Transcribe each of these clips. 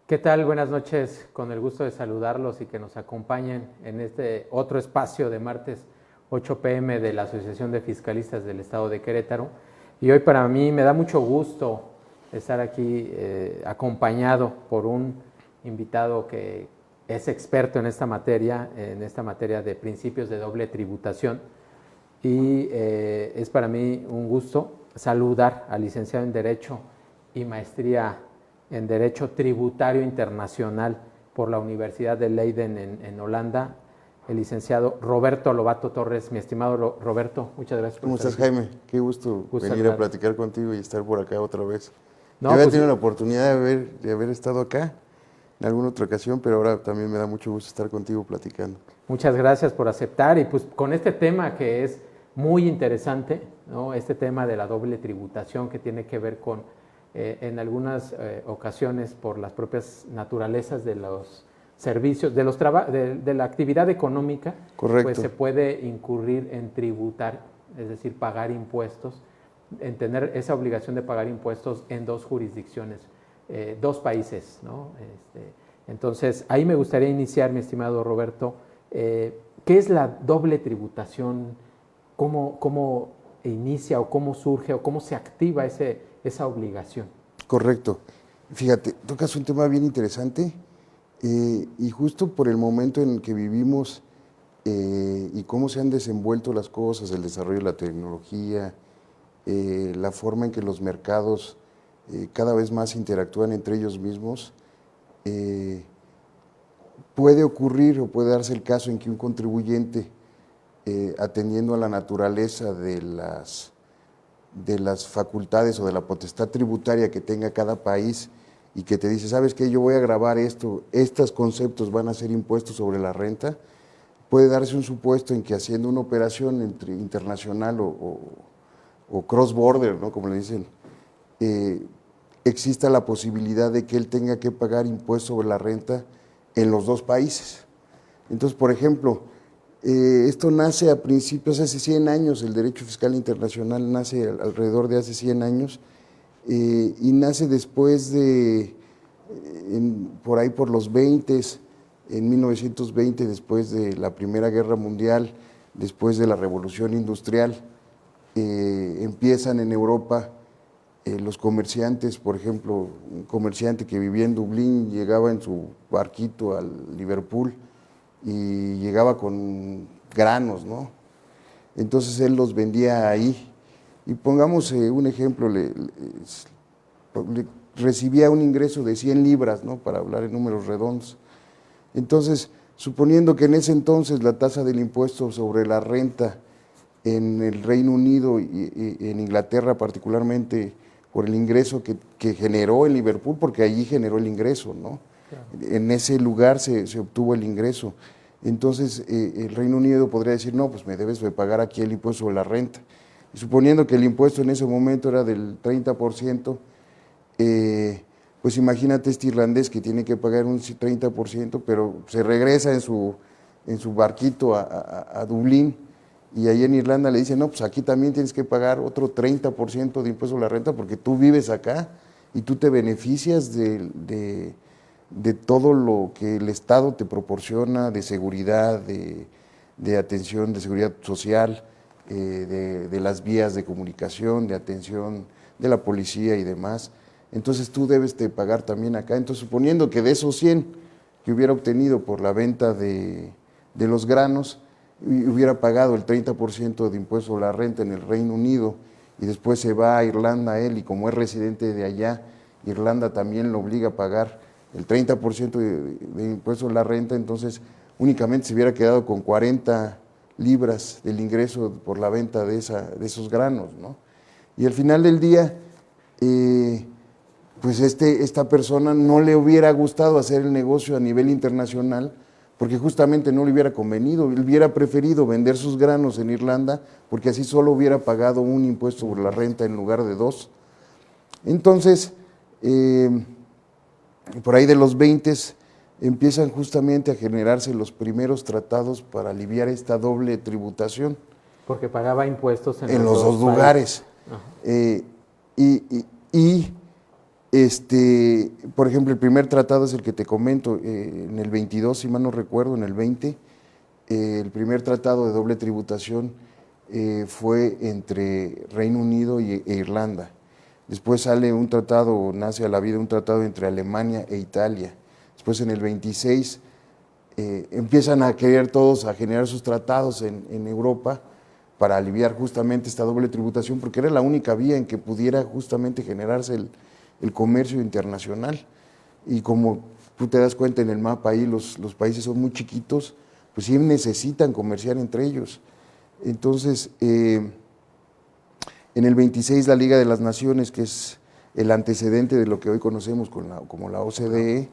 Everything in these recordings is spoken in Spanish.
¿Qué tal? Buenas noches, con el gusto de saludarlos y que nos acompañen en este otro espacio de martes 8 pm de la Asociación de Fiscalistas del Estado de Querétaro. Y hoy para mí me da mucho gusto estar aquí acompañado por un invitado que es experto en esta materia de principios de doble tributación. Y es para mí un gusto saludar al licenciado en Derecho y maestría en Derecho Tributario Internacional por la Universidad de Leiden en Holanda, el licenciado Roberto Lobato Torres. Mi estimado Roberto, muchas gracias por ¿Cómo estar estás, aquí. Jaime? Qué gusto venir a saludar. platicar contigo y estar por acá otra vez. No, Ya había pues, tenido la oportunidad de haber estado acá en alguna otra ocasión, pero ahora también me da mucho gusto estar contigo platicando. muchas gracias por aceptar y pues con este tema que es muy interesante, ¿no? Este tema de la doble tributación que tiene que ver con, en algunas ocasiones, por las propias naturalezas de los servicios, de la actividad económica, pues Correcto. se puede incurrir en tributar, es decir, pagar impuestos, en tener esa obligación de pagar impuestos en dos jurisdicciones, dos países, ¿no? Entonces, ahí me gustaría iniciar, mi estimado Roberto, ¿qué es la doble tributación? ¿Cómo inicia o cómo surge o cómo se activa esa obligación? Correcto. Fíjate, tocas un tema bien interesante y justo por el momento en el que vivimos y cómo se han desenvuelto las cosas, el desarrollo de la tecnología, la forma en que los mercados cada vez más interactúan entre ellos mismos, eh, puede ocurrir o puede darse el caso en que un contribuyente, atendiendo a la naturaleza de las facultades o de la potestad tributaria que tenga cada país y que te dice, ¿sabes qué? Yo voy a grabar esto, estos conceptos van a ser impuestos sobre la renta, puede darse un supuesto en que haciendo una operación internacional o cross-border, ¿no? Como le dicen, exista la posibilidad de que él tenga que pagar impuestos sobre la renta en los dos países. Entonces, por ejemplo, esto nace a principios, hace 100 años, el derecho fiscal internacional nace alrededor de hace 100 años y nace después por ahí por los 20, en 1920, después de la Primera Guerra Mundial, después de la Revolución Industrial, empiezan en Europa los comerciantes, por ejemplo, un comerciante que vivía en Dublín llegaba en su barquito al Liverpool y llegaba con granos, ¿no? Entonces él los vendía ahí. Y pongamos un ejemplo, recibía un ingreso de 100 libras, ¿no? Para hablar en números redondos. Entonces, suponiendo que en ese entonces la tasa del impuesto sobre la renta en el Reino Unido y en Inglaterra particularmente, por el ingreso que generó en Liverpool, porque allí generó el ingreso, ¿no? Claro. En ese lugar se obtuvo el ingreso. Entonces, el Reino Unido podría decir, no, pues me debes de pagar aquí el impuesto sobre la renta. Y suponiendo que el impuesto en ese momento era del 30%, pues imagínate este irlandés que tiene que pagar un 30%, pero se regresa en su barquito a Dublín, y ahí en Irlanda le dicen, no, pues aquí también tienes que pagar otro 30% de impuesto a la renta porque tú vives acá y tú te beneficias de todo lo que el Estado te proporciona de seguridad, de atención, de seguridad social, de las vías de comunicación, de atención de la policía y demás. Entonces tú debes de pagar también acá. Entonces, suponiendo que de esos 100 que hubiera obtenido por la venta de los granos, hubiera pagado el 30% de impuesto a la renta en el Reino Unido y después se va a Irlanda él y como es residente de allá, Irlanda también lo obliga a pagar el 30% de impuesto a la renta, entonces únicamente se hubiera quedado con 40 libras del ingreso por la venta de esos granos, ¿no? Y al final del día, pues esta persona no le hubiera gustado hacer el negocio a nivel internacional porque justamente no le hubiera convenido, él hubiera preferido vender sus granos en Irlanda porque así solo hubiera pagado un impuesto sobre la renta en lugar de dos. Entonces, por ahí de los 20 empiezan justamente a generarse los primeros tratados para aliviar esta doble tributación. Porque pagaba impuestos en los dos lugares. Y Por ejemplo, el primer tratado es el que te comento, en el 22, si mal no recuerdo, en el 20, el primer tratado de doble tributación fue entre Reino Unido e Irlanda. Después sale un tratado, nace a la vida un tratado entre Alemania e Italia. Después en el 26 empiezan a querer todos a generar sus tratados en Europa para aliviar justamente esta doble tributación, porque era la única vía en que pudiera justamente generarse el comercio internacional. Y como tú te das cuenta en el mapa ahí, los países son muy chiquitos, pues sí necesitan comerciar entre ellos. Entonces, en el 26 la Liga de las Naciones, que es el antecedente de lo que hoy conocemos como la OCDE,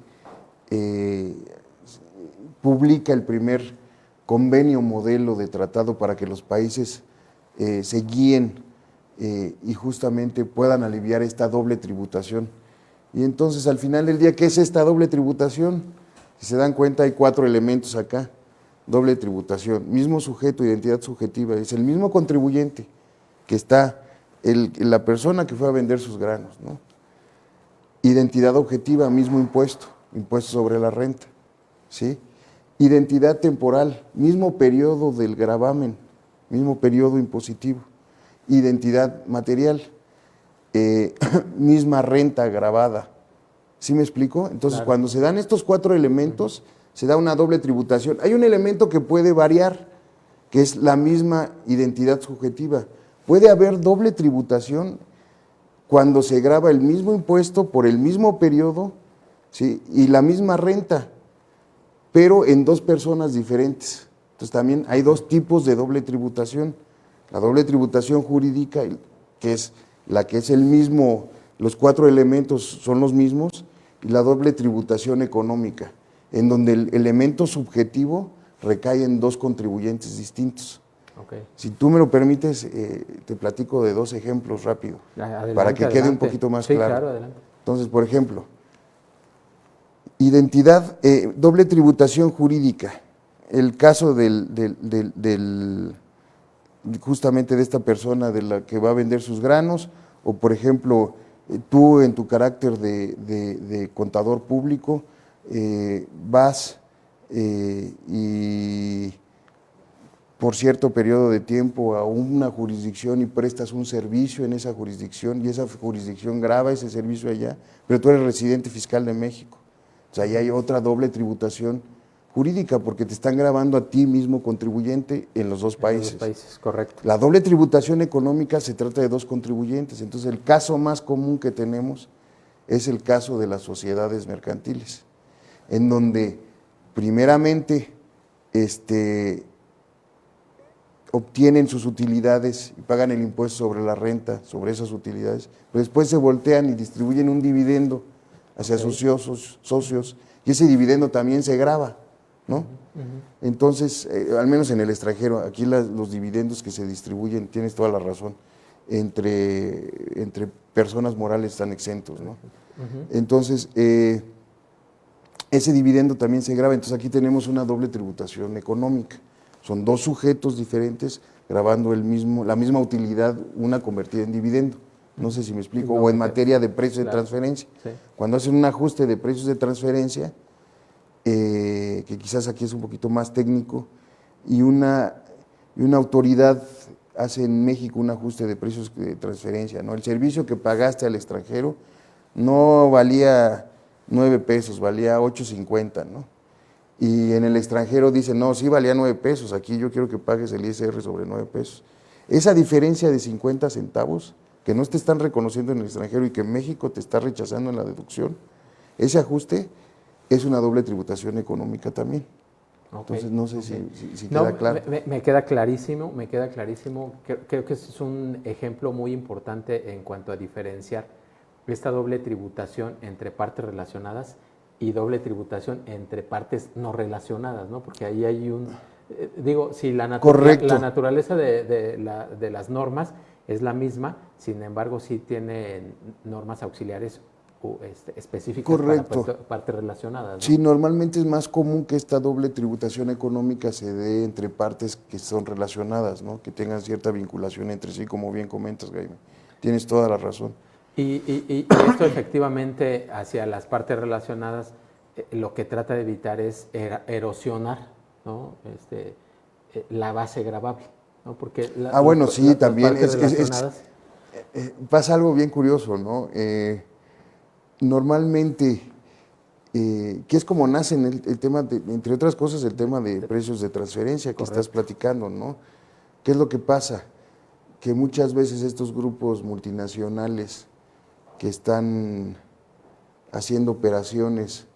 publica el primer convenio modelo de tratado para que los países se guíen y justamente puedan aliviar esta doble tributación. Y entonces al final del día, ¿qué es esta doble tributación? Si se dan cuenta, hay 4 elementos acá. Doble tributación, mismo sujeto, identidad subjetiva, es el mismo contribuyente que está, la persona que fue a vender sus granos, ¿no? Identidad objetiva, mismo impuesto, impuesto sobre la renta, ¿sí? Identidad temporal, mismo periodo del gravamen, mismo periodo impositivo. Identidad material, misma renta gravada. ¿Sí me explico? Entonces, claro, cuando se dan estos 4 elementos, se da una doble tributación. Hay un elemento que puede variar, que es la misma identidad subjetiva. Puede haber doble tributación cuando se grava el mismo impuesto por el mismo periodo, ¿sí? Y la misma renta, pero en 2 personas diferentes. Entonces también hay 2 tipos de doble tributación. La doble tributación jurídica, que es la que es el mismo, los 4 elementos son los mismos, y la doble tributación económica, en donde el elemento subjetivo recae en 2 contribuyentes distintos. Okay. Si tú me lo permites, te platico de 2 ejemplos rápido, adelante, para que quede un poquito más claro. Claro, adelante. Entonces, por ejemplo, identidad, doble tributación jurídica, el caso justamente de esta persona de la que va a vender sus granos, o por ejemplo, tú en tu carácter de contador público, vas y por cierto periodo de tiempo a una jurisdicción y prestas un servicio en esa jurisdicción, y esa jurisdicción grava ese servicio allá, pero tú eres residente fiscal de México. O sea, ahí hay otra doble tributación jurídica, porque te están grabando a ti mismo contribuyente en los 2 países. En los 2 países, correcto. La doble tributación económica se trata de 2 contribuyentes. Entonces, el caso más común que tenemos es el caso de las sociedades mercantiles, en donde primeramente obtienen sus utilidades y pagan el impuesto sobre la renta, sobre esas utilidades, pero después se voltean y distribuyen un dividendo hacia sus socios, y ese dividendo también se grava, ¿no? Entonces, al menos en el extranjero, aquí los dividendos que se distribuyen, tienes toda la razón, entre personas morales están exentos, ¿no? Entonces, ese dividendo también se grava. Entonces aquí tenemos una doble tributación económica. Son 2 sujetos diferentes grabando la misma utilidad, una convertida en dividendo. No sé si me explico. O en materia de precios de transferencia. Sí. Cuando hacen un ajuste de precios de transferencia, que quizás aquí es un poquito más técnico, y una autoridad hace en México un ajuste de precios de transferencia, ¿no? El servicio que pagaste al extranjero no valía 9 pesos, valía 8.50, ¿no? Y en el extranjero dicen, no, sí valía 9 pesos, aquí yo quiero que pagues el ISR sobre 9 pesos. Esa diferencia de 50 centavos que no te están reconociendo en el extranjero y que México te está rechazando en la deducción, ese ajuste es una doble tributación económica también. Okay. Entonces no sé si queda claro. Me queda clarísimo, Creo que es un ejemplo muy importante en cuanto a diferenciar esta doble tributación entre partes relacionadas y doble tributación entre partes no relacionadas, ¿no? Porque ahí hay si la naturaleza de las normas es la misma, sin embargo sí tiene normas auxiliares específicas. Correcto. Para partes relacionadas, ¿no? Sí, normalmente es más común que esta doble tributación económica se dé entre partes que son relacionadas, ¿no? Que tengan cierta vinculación entre sí, como bien comentas, Jaime. Tienes toda la razón. Y esto efectivamente hacia las partes relacionadas lo que trata de evitar es erosionar, ¿no? La base gravable, ¿no? Porque Bueno, sí, las también partes relacionadas... pasa algo bien curioso, ¿no? Normalmente, que es como nace en el tema, entre otras cosas, el tema de precios de transferencia que estás platicando, ¿no? ¿Qué es lo que pasa? Que muchas veces estos grupos multinacionales que están haciendo operaciones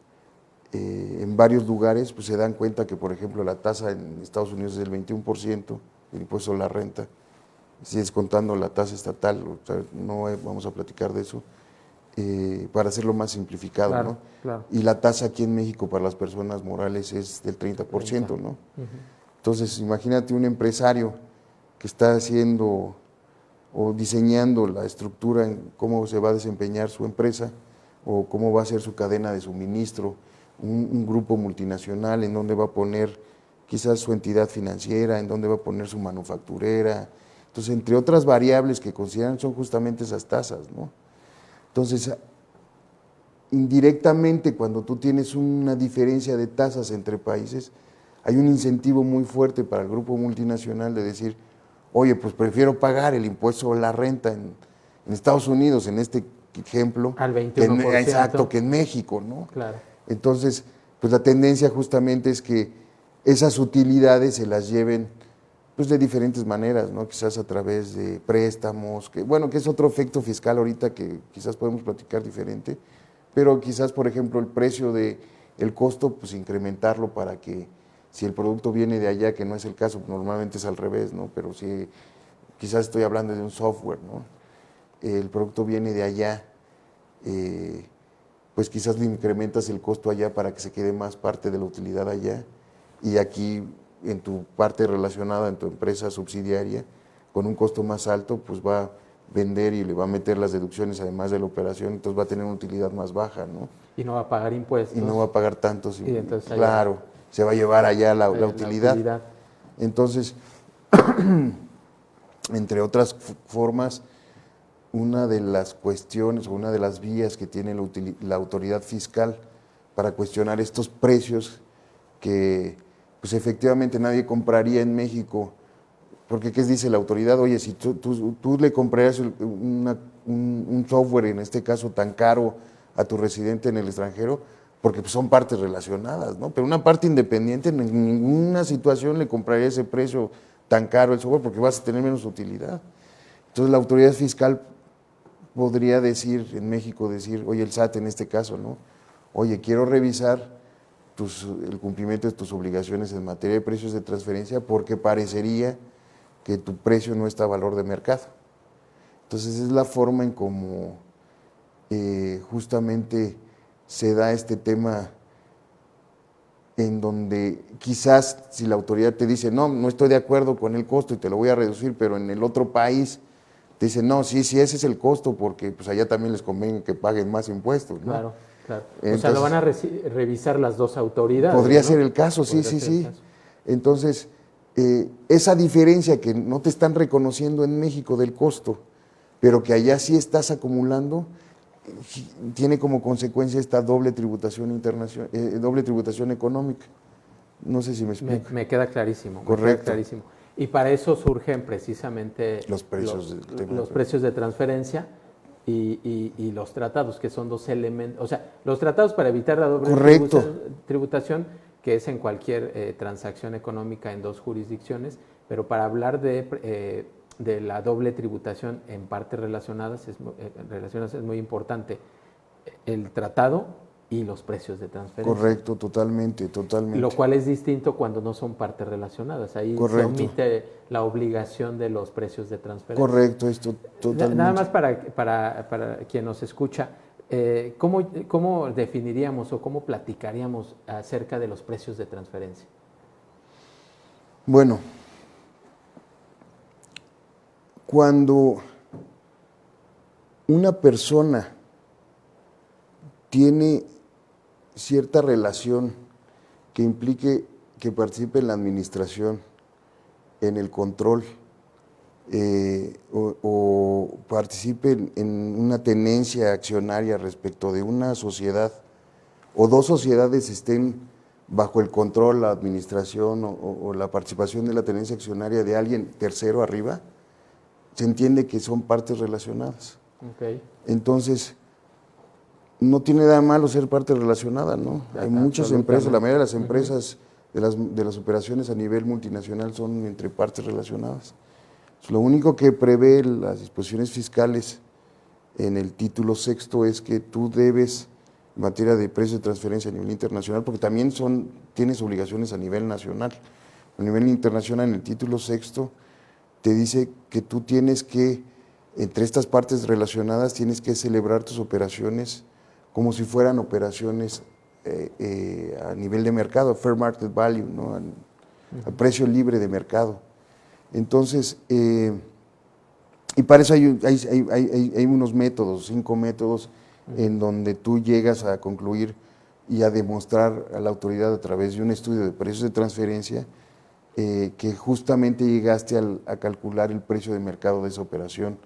en varios lugares, pues se dan cuenta que, por ejemplo, la tasa en Estados Unidos es del 21%, el impuesto a la renta, si descontando la tasa estatal, o sea, no vamos a platicar de eso, para hacerlo más simplificado, Claro, ¿no? claro. Y la tasa aquí en México para las personas morales es del 30%, ¿no? Entonces, imagínate un empresario que está haciendo o diseñando la estructura en cómo se va a desempeñar su empresa o cómo va a ser su cadena de suministro, un grupo multinacional en donde va a poner quizás su entidad financiera, en donde va a poner su manufacturera. Entonces, entre otras variables que consideran son justamente esas tasas, ¿no? Entonces, indirectamente, cuando tú tienes una diferencia de tasas entre países, hay un incentivo muy fuerte para el grupo multinacional de decir, oye, pues prefiero pagar el impuesto a la renta en Estados Unidos, en este ejemplo, Al 21%. exacto, que en México, ¿no? Claro. Entonces, pues la tendencia justamente es que esas utilidades se las lleven pues de diferentes maneras, ¿no? Quizás a través de préstamos, que bueno, que es otro efecto fiscal ahorita que quizás podemos platicar diferente, pero quizás, por ejemplo, el precio de el costo, pues incrementarlo para que si el producto viene de allá, que no es el caso, normalmente es al revés, ¿no? Pero si quizás estoy hablando de un software, ¿no? El producto viene de allá, pues quizás le incrementas el costo allá para que se quede más parte de la utilidad allá y aquí en tu parte relacionada, en tu empresa subsidiaria, con un costo más alto, pues va a vender y le va a meter las deducciones además de la operación, entonces va a tener una utilidad más baja, ¿no? Y no va a pagar impuestos. Y no va a pagar tantos, Y entonces claro, se va a llevar allá la utilidad. Entonces, entre otras formas, una de las cuestiones o una de las vías que tiene la autoridad fiscal para cuestionar estos precios que pues efectivamente nadie compraría en México, porque ¿qué dice la autoridad? Oye, si tú le comprarías un software, en este caso tan caro, a tu residente en el extranjero, porque pues, son partes relacionadas, ¿no? Pero una parte independiente en ninguna situación le compraría ese precio tan caro el software porque vas a tener menos utilidad. Entonces la autoridad fiscal podría decir, en México, decir, oye, el SAT en este caso, ¿no? Oye, quiero revisar el cumplimiento de tus obligaciones en materia de precios de transferencia porque parecería que tu precio no está a valor de mercado. Entonces es la forma en cómo justamente se da este tema en donde quizás si la autoridad te dice, no, no estoy de acuerdo con el costo y te lo voy a reducir, pero en el otro país te dicen, no, sí, ese es el costo porque pues allá también les conviene que paguen más impuestos, ¿no? Claro, claro. Entonces, o sea, lo van a revisar las dos autoridades. Podría ¿no? ser el caso, sí, sí, sí. Entonces, esa diferencia que no te están reconociendo en México del costo, pero que allá sí estás acumulando, tiene como consecuencia esta doble tributación internacional, doble tributación económica. No sé si me explico. Me queda clarísimo. Correcto. Me queda clarísimo. Y para eso surgen precisamente los precios de transferencia y los tratados, que son dos elementos. O sea, los tratados para evitar la doble tributación, que es en cualquier transacción económica en dos jurisdicciones, pero para hablar de la doble tributación en partes relacionadas es muy importante el tratado y los precios de transferencia. Correcto, totalmente, totalmente. Lo cual es distinto cuando no son partes relacionadas. Ahí se omite la obligación de los precios de transferencia. Correcto, esto totalmente. Nada más para quien nos escucha, ¿cómo definiríamos o cómo platicaríamos acerca de los precios de transferencia? Bueno, cuando una persona tiene cierta relación que implique que participe en la administración, en el control o participe en una tenencia accionaria respecto de una sociedad o dos sociedades estén bajo el control, la administración o la participación de la tenencia accionaria de alguien tercero arriba, se entiende que son partes relacionadas. Okay. Entonces, no tiene nada malo ser parte relacionada, ¿no? Hay muchas empresas, la mayoría de las empresas de las operaciones a nivel multinacional son entre partes relacionadas. Lo único que prevé las disposiciones fiscales en el título sexto es que tú debes, en materia de precios de transferencia a nivel internacional, porque también tienes obligaciones a nivel nacional. A nivel internacional, en el título sexto, te dice que tú tienes que, entre estas partes relacionadas, tienes que celebrar tus operaciones como si fueran operaciones a nivel de mercado, fair market value, ¿no? A precio libre de mercado. Entonces, y para eso hay unos métodos, 5 métodos, en donde tú llegas a concluir y a demostrar a la autoridad a través de un estudio de precios de transferencia que justamente llegaste a calcular el precio de mercado de esa operación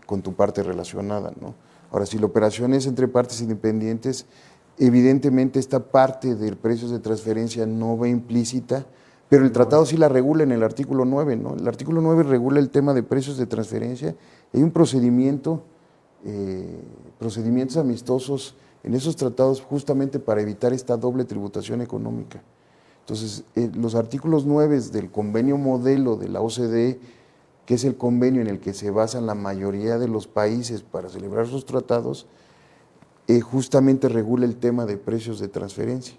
con tu parte relacionada, ¿no? Ahora, si la operación es entre partes independientes, evidentemente esta parte del precio de transferencia no va implícita, pero el tratado sí la regula en el artículo 9, ¿no? El artículo 9 regula el tema de precios de transferencia. Hay un procedimientos amistosos en esos tratados justamente para evitar esta doble tributación económica. Entonces, los artículos 9 del convenio modelo de la OCDE, que es el convenio en el que se basan la mayoría de los países para celebrar sus tratados, justamente regula el tema de precios de transferencia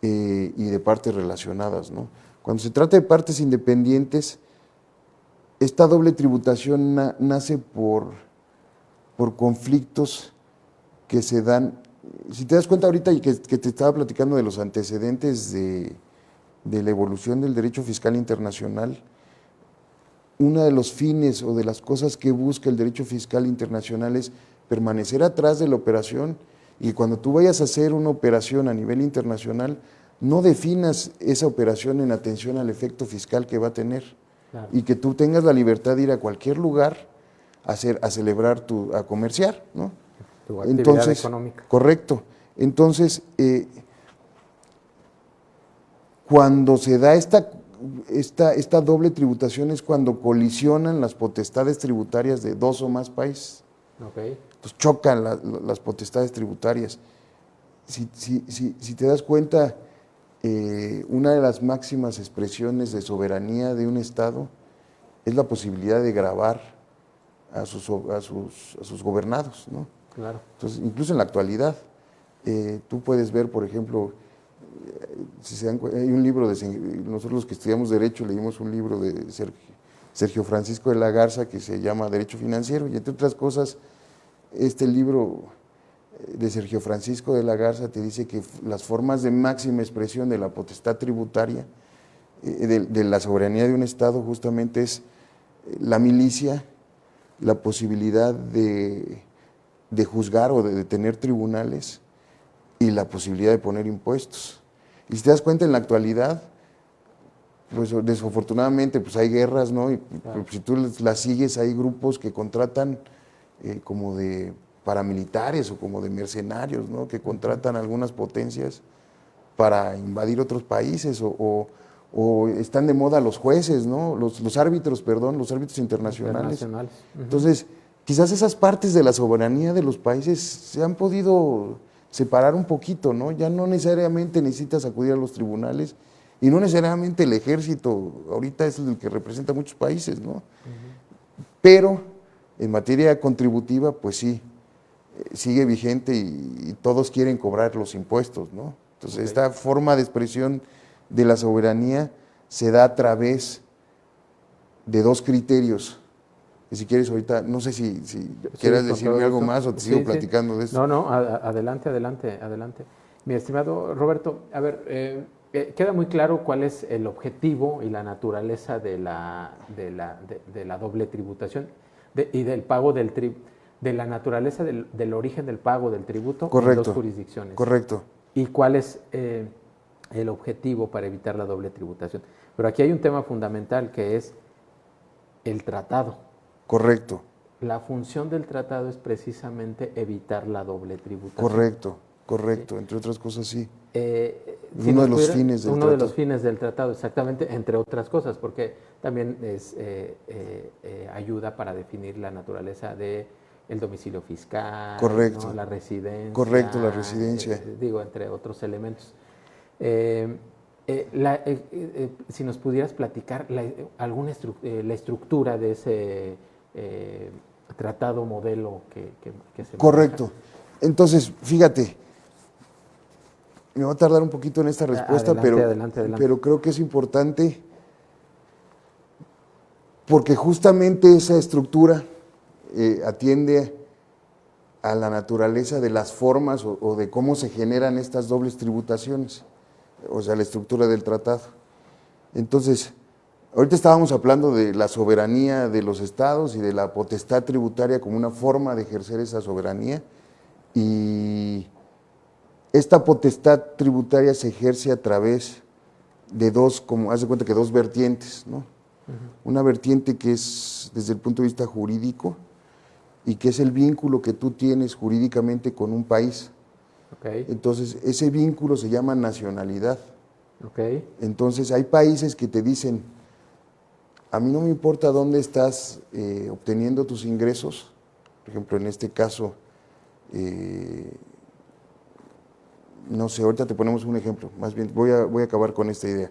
y de partes relacionadas, ¿no? Cuando se trata de partes independientes, esta doble tributación nace por conflictos que se dan. Si te das cuenta ahorita y que te estaba platicando de los antecedentes de la evolución del derecho fiscal internacional, uno de los fines o de las cosas que busca el derecho fiscal internacional es permanecer atrás de la operación y cuando tú vayas a hacer una operación a nivel internacional, no definas esa operación en atención al efecto fiscal que va a tener. Claro. Y que tú tengas la libertad de ir a cualquier lugar a celebrar, a comerciar, ¿no? Tu actividad económica. Correcto. Entonces, cuando se da esta doble tributación es cuando colisionan las potestades tributarias de dos o más países. Okay. Entonces chocan las potestades tributarias. Si te das cuenta, una de las máximas expresiones de soberanía de un Estado es la posibilidad de gravar a sus gobernados, ¿no? Claro. Entonces, incluso en la actualidad, tú puedes ver, por ejemplo, hay un libro nosotros los que estudiamos Derecho leímos un libro de Sergio Francisco de la Garza que se llama Derecho Financiero, y entre otras cosas, este libro de Sergio Francisco de la Garza te dice que las formas de máxima expresión de la potestad tributaria, de la soberanía de un Estado, justamente es la milicia, la posibilidad de juzgar o de tener tribunales y la posibilidad de poner impuestos. Y si te das cuenta, en la actualidad, pues desafortunadamente pues hay guerras, ¿no? Y claro, si tú las sigues, hay grupos que contratan como de paramilitares o como de mercenarios, ¿no? Que contratan algunas potencias para invadir otros países o están de moda los jueces, ¿no? Los árbitros internacionales. Entonces, quizás esas partes de la soberanía de los países se han podido separar un poquito, ¿no? Ya no necesariamente necesitas acudir a los tribunales y no necesariamente el ejército, ahorita es el que representa a muchos países, ¿no? Pero en materia contributiva, pues sí, sigue vigente y todos quieren cobrar los impuestos, ¿no? Entonces, esta forma de expresión de la soberanía se da a través de dos criterios. Y si quieres ahorita, no sé si quieras decirme algo más o te sigo platicando de esto. No, adelante. Mi estimado Roberto, a ver, queda muy claro cuál es el objetivo y la naturaleza de la doble tributación y del pago de la naturaleza del origen del pago del tributo en dos jurisdicciones. Correcto. Y cuál es el objetivo para evitar la doble tributación. Pero aquí hay un tema fundamental que es el tratado. Correcto. La función del tratado es precisamente evitar la doble tributación. Correcto, entre otras cosas sí. Uno de los fines del uno tratado. de los fines del tratado, exactamente, entre otras cosas, porque también ayuda para definir la naturaleza de el domicilio fiscal, Correcto. ¿no? La residencia. Correcto, la residencia. Digo, entre otros elementos. Si nos pudieras platicar la estructura de ese tratado modelo que se Correcto. maneja. Entonces, fíjate, me va a tardar un poquito en esta respuesta, Adelante. pero creo que es importante porque justamente esa estructura atiende a la naturaleza de las formas o de cómo se generan estas dobles tributaciones, o sea, la estructura del tratado. Entonces, ahorita estábamos hablando de la soberanía de los estados y de la potestad tributaria como una forma de ejercer esa soberanía, y esta potestad tributaria se ejerce a través de haz de cuenta que dos vertientes, ¿no? Una vertiente que es desde el punto de vista jurídico y que es el vínculo que tú tienes jurídicamente con un país. Okay. Entonces, ese vínculo se llama nacionalidad. Okay. Entonces, hay países que te dicen, a mí no me importa dónde estás obteniendo tus ingresos, por ejemplo, en este caso, no sé, ahorita te ponemos un ejemplo, más bien voy a acabar con esta idea.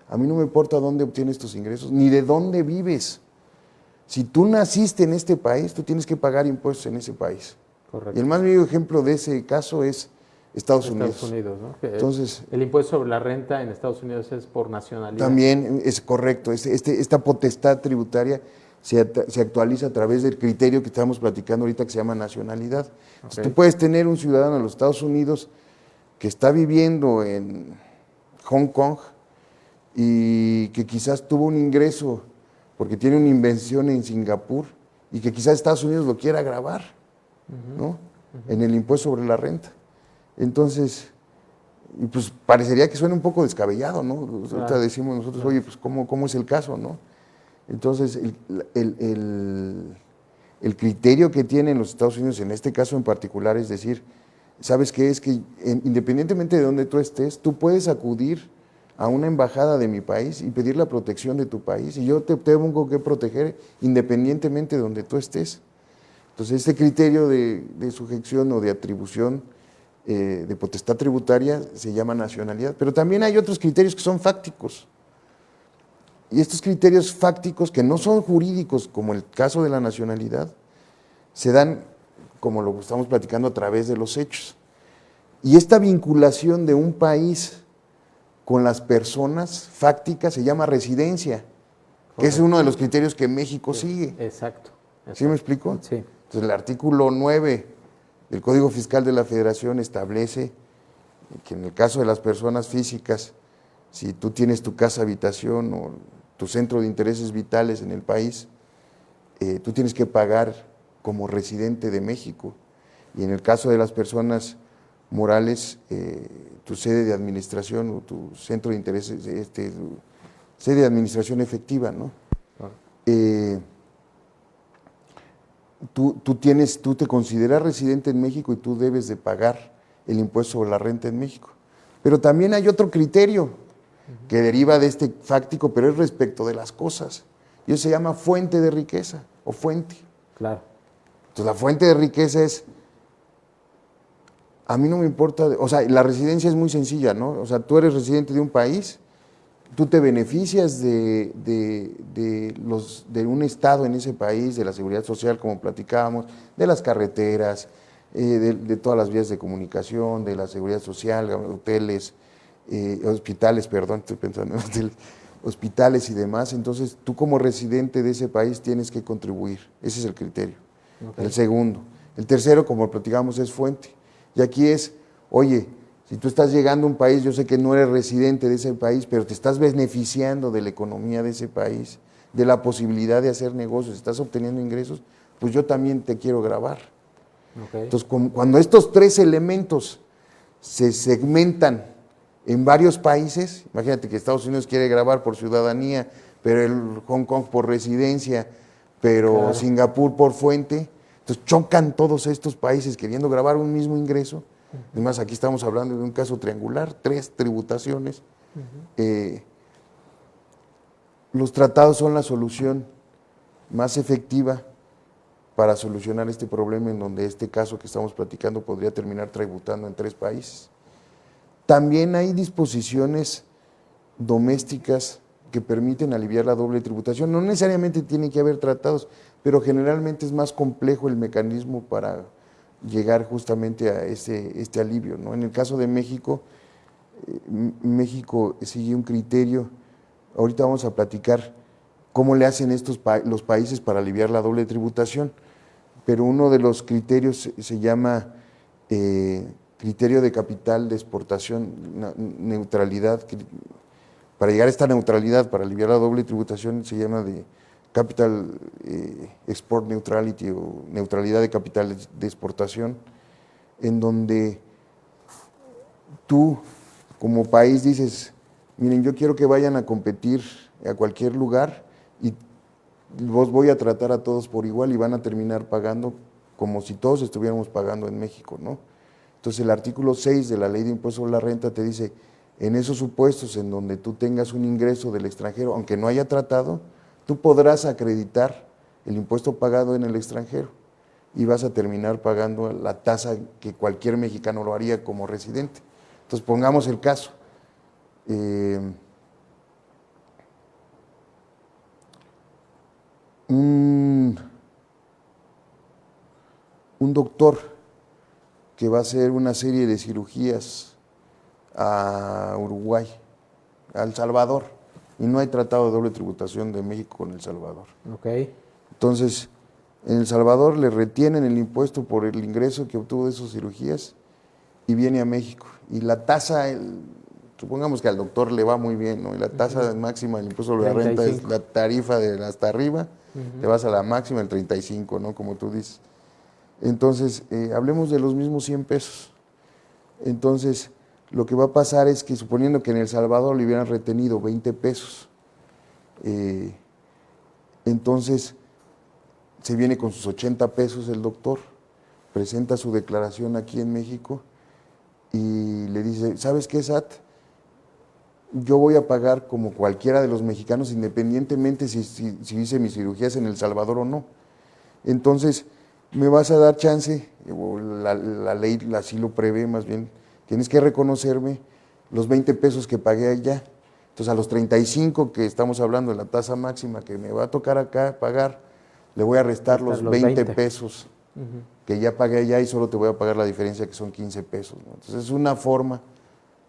A mí no me importa dónde obtienes tus ingresos, ni de dónde vives. Si tú naciste en este país, tú tienes que pagar impuestos en ese país. Correcto. Y el más vivo ejemplo de ese caso es Estados Unidos. ¿No? Entonces, el impuesto sobre la renta en Estados Unidos es por nacionalidad. También es correcto, esta potestad tributaria se actualiza a través del criterio que estamos platicando ahorita que se llama nacionalidad. Entonces, tú puedes tener un ciudadano de los Estados Unidos que está viviendo en Hong Kong y que quizás tuvo un ingreso porque tiene una inversión en Singapur y que quizás Estados Unidos lo quiera gravar, ¿no? En el impuesto sobre la renta. Entonces, pues parecería que suena un poco descabellado, ¿no? Ahorita decimos nosotros, oye, pues ¿cómo es el caso, no? Entonces, el criterio que tienen los Estados Unidos en este caso en particular es decir, ¿sabes qué? Es que independientemente de donde tú estés, tú puedes acudir a una embajada de mi país y pedir la protección de tu país y yo te tengo que proteger independientemente de donde tú estés. Entonces, este criterio de sujeción o de atribución de potestad tributaria se llama nacionalidad, pero también hay otros criterios que son fácticos. Y estos criterios fácticos que no son jurídicos, como el caso de la nacionalidad, se dan, como lo estamos platicando, a través de los hechos. Y esta vinculación de un país con las personas fácticas se llama residencia, que es uno de los criterios que México sigue. Exacto. ¿Sí me explico? Sí. Entonces, el artículo 9 del Código Fiscal de la Federación establece que en el caso de las personas físicas, si tú tienes tu casa habitación o tu centro de intereses vitales en el país, tú tienes que pagar como residente de México. Y en el caso de las personas morales, tu sede de administración o tu centro de intereses, sede de administración efectiva, ¿no? Tú te consideras residente en México y tú debes de pagar el impuesto sobre la renta en México. Pero también hay otro criterio que deriva de este fáctico, pero es respecto de las cosas. Y eso se llama fuente de riqueza o fuente. Claro. Entonces, la fuente de riqueza es, a mí no me importa, o sea, la residencia es muy sencilla, ¿no? O sea, tú eres residente de un país, tú te beneficias de un estado en ese país, de la seguridad social, como platicábamos, de las carreteras, de todas las vías de comunicación, de la seguridad social, hoteles, hospitales, perdón, estoy pensando en hoteles, hospitales y demás. Entonces, tú como residente de ese país tienes que contribuir. Ese es el criterio. Okay. El segundo. El tercero, como platicamos, es fuente. Y aquí es, oye, si tú estás llegando a un país, yo sé que no eres residente de ese país, pero te estás beneficiando de la economía de ese país, de la posibilidad de hacer negocios, estás obteniendo ingresos, pues yo también te quiero gravar. Okay. Entonces, cuando estos tres elementos se segmentan en varios países, imagínate que Estados Unidos quiere grabar por ciudadanía, pero el Hong Kong por residencia, pero Claro. Singapur por fuente. Entonces chocan todos estos países queriendo grabar un mismo ingreso. Además, aquí estamos hablando de un caso triangular, 3 tributaciones. Los tratados son la solución más efectiva para solucionar este problema, en donde este caso que estamos platicando podría terminar tributando en 3 países. También hay disposiciones domésticas que permiten aliviar la doble tributación. No necesariamente tiene que haber tratados, pero generalmente es más complejo el mecanismo para llegar justamente a este alivio, ¿no? En el caso de México, México sigue un criterio. Ahorita vamos a platicar cómo le hacen los países para aliviar la doble tributación, pero uno de los criterios se llama criterio de capital de exportación, neutralidad. Para llegar a esta neutralidad, para aliviar la doble tributación, se llama de Capital Export Neutrality o neutralidad de capital de exportación, en donde tú como país dices, miren, yo quiero que vayan a competir a cualquier lugar y los voy a tratar a todos por igual y van a terminar pagando como si todos estuviéramos pagando en México, ¿no? Entonces el artículo 6 de la Ley de Impuesto sobre la Renta te dice, en esos supuestos en donde tú tengas un ingreso del extranjero, aunque no haya tratado, tú podrás acreditar el impuesto pagado en el extranjero y vas a terminar pagando la tasa que cualquier mexicano lo haría como residente. Entonces pongamos el caso. Un doctor que va a hacer una serie de cirugías a Uruguay, a El Salvador, y no hay tratado de doble tributación de México con El Salvador. Ok. Entonces, en El Salvador le retienen el impuesto por el ingreso que obtuvo de esas cirugías y viene a México. Y la tasa, supongamos que al doctor le va muy bien, ¿no? Y la tasa máxima del impuesto sobre la renta es 35. la tarifa de hasta arriba, te vas a la máxima, el 35, ¿no? Como tú dices. Entonces, hablemos de los mismos 100 pesos. Entonces, lo que va a pasar es que, suponiendo que en El Salvador le hubieran retenido 20 pesos, entonces se viene con sus 80 pesos el doctor, presenta su declaración aquí en México y le dice, ¿sabes qué, SAT? Yo voy a pagar como cualquiera de los mexicanos, independientemente si hice mis cirugías en El Salvador o no. Entonces, me vas a dar chance, o la ley así lo prevé más bien, tienes que reconocerme los 20 pesos que pagué allá. Entonces, a los 35 que estamos hablando de la tasa máxima que me va a tocar acá pagar, le voy a restar los 20 pesos que ya pagué allá y solo te voy a pagar la diferencia, que son 15 pesos, ¿no? Entonces, es una forma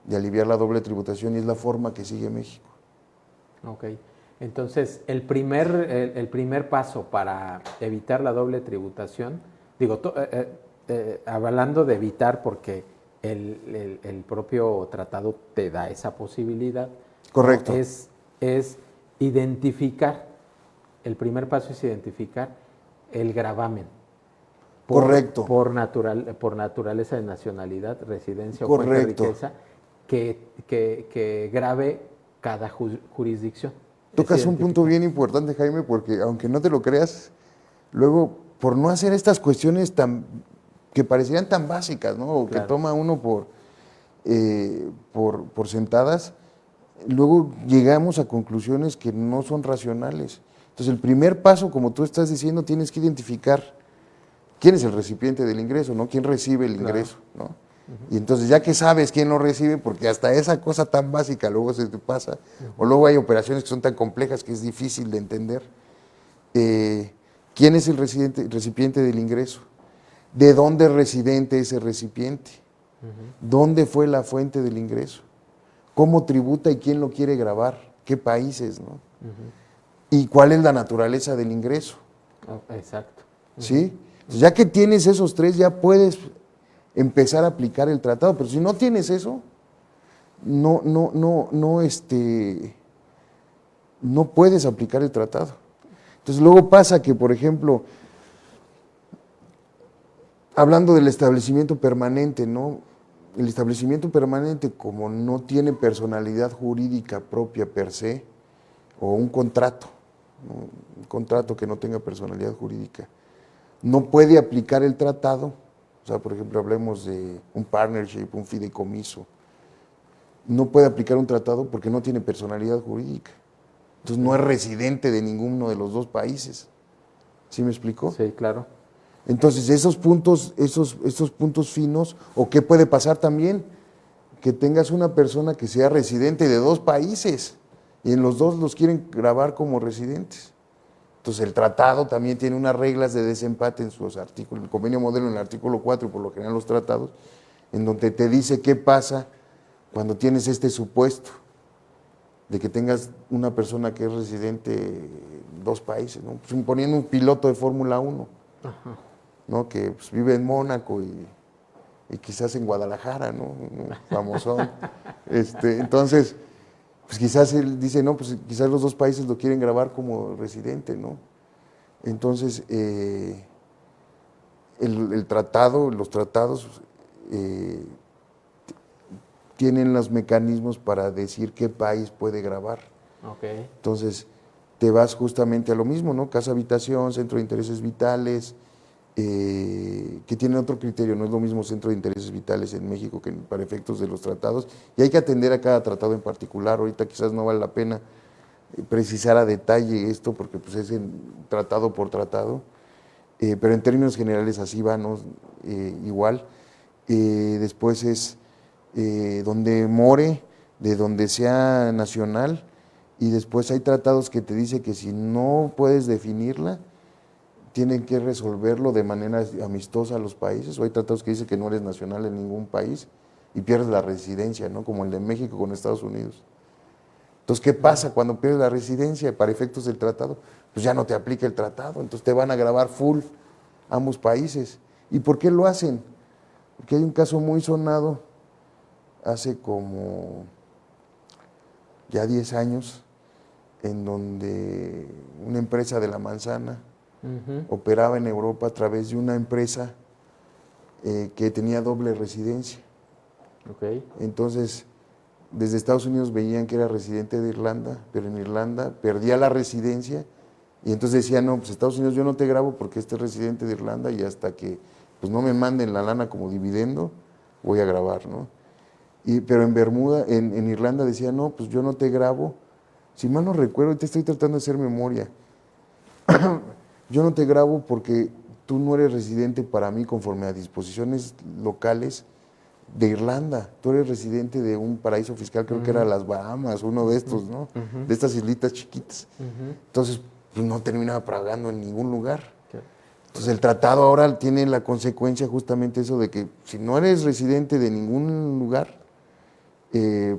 de aliviar la doble tributación y es la forma que sigue México. Ok. Entonces, el primer paso para evitar la doble tributación, digo, hablando de evitar porque el propio tratado te da esa posibilidad. Correcto. ¿No? Es identificar, el primer paso es identificar el gravamen. Correcto. Por naturaleza de nacionalidad, residencia o Correcto. fuente de riqueza que grave cada jurisdicción. Tocas un punto bien importante, Jaime, porque aunque no te lo creas, luego por no hacer estas cuestiones que parecerían tan básicas, ¿no? O Claro. que toma uno por sentadas, luego llegamos a conclusiones que no son racionales. Entonces, el primer paso, como tú estás diciendo, tienes que identificar quién es el recipiente del ingreso, ¿no? Quién recibe el ingreso, ¿no? Y entonces, ya que sabes quién lo recibe, porque hasta esa cosa tan básica luego se te pasa, o luego hay operaciones que son tan complejas que es difícil de entender, ¿quién es el recipiente del ingreso? ¿De dónde es residente ese recipiente? ¿Dónde fue la fuente del ingreso? ¿Cómo tributa y quién lo quiere grabar? ¿Qué países, no? ¿Y cuál es la naturaleza del ingreso? Oh, exacto. ¿Sí? Entonces, ya que tienes esos 3, ya puedes empezar a aplicar el tratado, pero si no tienes eso, no puedes aplicar el tratado. Entonces luego pasa que, por ejemplo, hablando del establecimiento permanente, ¿no? El establecimiento permanente, como no tiene personalidad jurídica propia per se, o un contrato, ¿no? Un contrato que no tenga personalidad jurídica, no puede aplicar el tratado. O sea, por ejemplo, hablemos de un partnership, un fideicomiso, no puede aplicar un tratado porque no tiene personalidad jurídica. Entonces no es residente de ninguno de los dos países. ¿Sí me explico? Sí, claro. Entonces esos puntos finos, o qué puede pasar también, que tengas una persona que sea residente de dos países y en los dos los quieren grabar como residentes. Entonces el tratado también tiene unas reglas de desempate en sus artículos, el convenio modelo en el artículo 4 y por lo general los tratados, en donde te dice qué pasa cuando tienes este supuesto de que tengas una persona que es residente en dos países, ¿no? Pues, suponiendo un piloto de Fórmula 1, ¿no? Que pues, vive en Mónaco y quizás en Guadalajara, ¿no? Famosón. Entonces, pues quizás él dice, no, pues quizás los dos países lo quieren grabar como residente, ¿no? Entonces, los tratados tienen los mecanismos para decir qué país puede grabar. Okay. Entonces, te vas justamente a lo mismo, ¿no? Casa habitación, centro de intereses vitales, que tienen otro criterio, no es lo mismo centro de intereses vitales en México que para efectos de los tratados, y hay que atender a cada tratado en particular. Ahorita quizás no vale la pena precisar a detalle esto, porque pues es tratado por tratado, pero en términos generales así va, ¿no? Igual. Después es donde more, de donde sea nacional, y después hay tratados que te dice que si no puedes definirla, tienen que resolverlo de manera amistosa a los países, o hay tratados que dicen que no eres nacional en ningún país y pierdes la residencia, ¿no? Como el de México con Estados Unidos. Entonces, ¿qué pasa cuando pierdes la residencia para efectos del tratado? Pues ya no te aplica el tratado, entonces te van a grabar full ambos países. ¿Y por qué lo hacen? Porque hay un caso muy sonado hace como ya 10 años, en donde una empresa de la manzana operaba en Europa a través de una empresa que tenía doble residencia. Okay. Entonces, desde Estados Unidos veían que era residente de Irlanda, pero en Irlanda perdía la residencia y entonces decían, no, pues Estados Unidos yo no te grabo porque este es residente de Irlanda y hasta que pues no me manden la lana como dividendo, voy a grabar, ¿no? Pero en Bermuda, en Irlanda decía, no, pues yo no te grabo. Si mal no recuerdo, te estoy tratando de hacer memoria. Yo no te grabo porque tú no eres residente para mí conforme a disposiciones locales de Irlanda. Tú eres residente de un paraíso fiscal, creo que era las Bahamas, uno de estos, ¿no? De estas islitas chiquitas. Entonces, pues no terminaba pagando en ningún lugar. Entonces el tratado ahora tiene la consecuencia justamente eso de que si no eres residente de ningún lugar,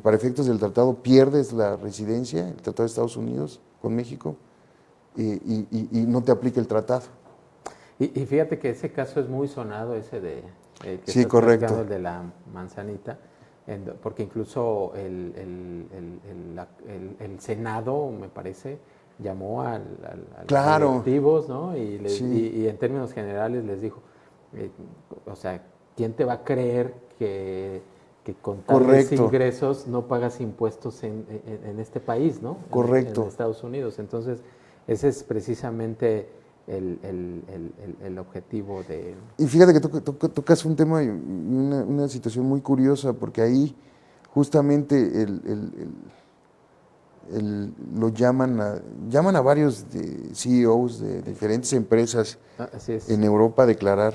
para efectos del tratado pierdes la residencia, el tratado de Estados Unidos con México, y no te aplica el tratado. Y fíjate que ese caso es muy sonado, ese de que Sí, estás correcto. platicando, el de la manzanita, porque incluso el Senado, me parece, llamó a los Claro. directivos, ¿no? Sí. Y en términos generales les dijo, o sea, ¿quién te va a creer que con tales Correcto. ingresos no pagas impuestos en este país, ¿no? Correcto. En Estados Unidos. Entonces, ese es precisamente el objetivo de... Y fíjate que tocas un tema y una situación muy curiosa, porque ahí justamente lo llaman a varios CEOs de diferentes empresas Así es. en Europa a declarar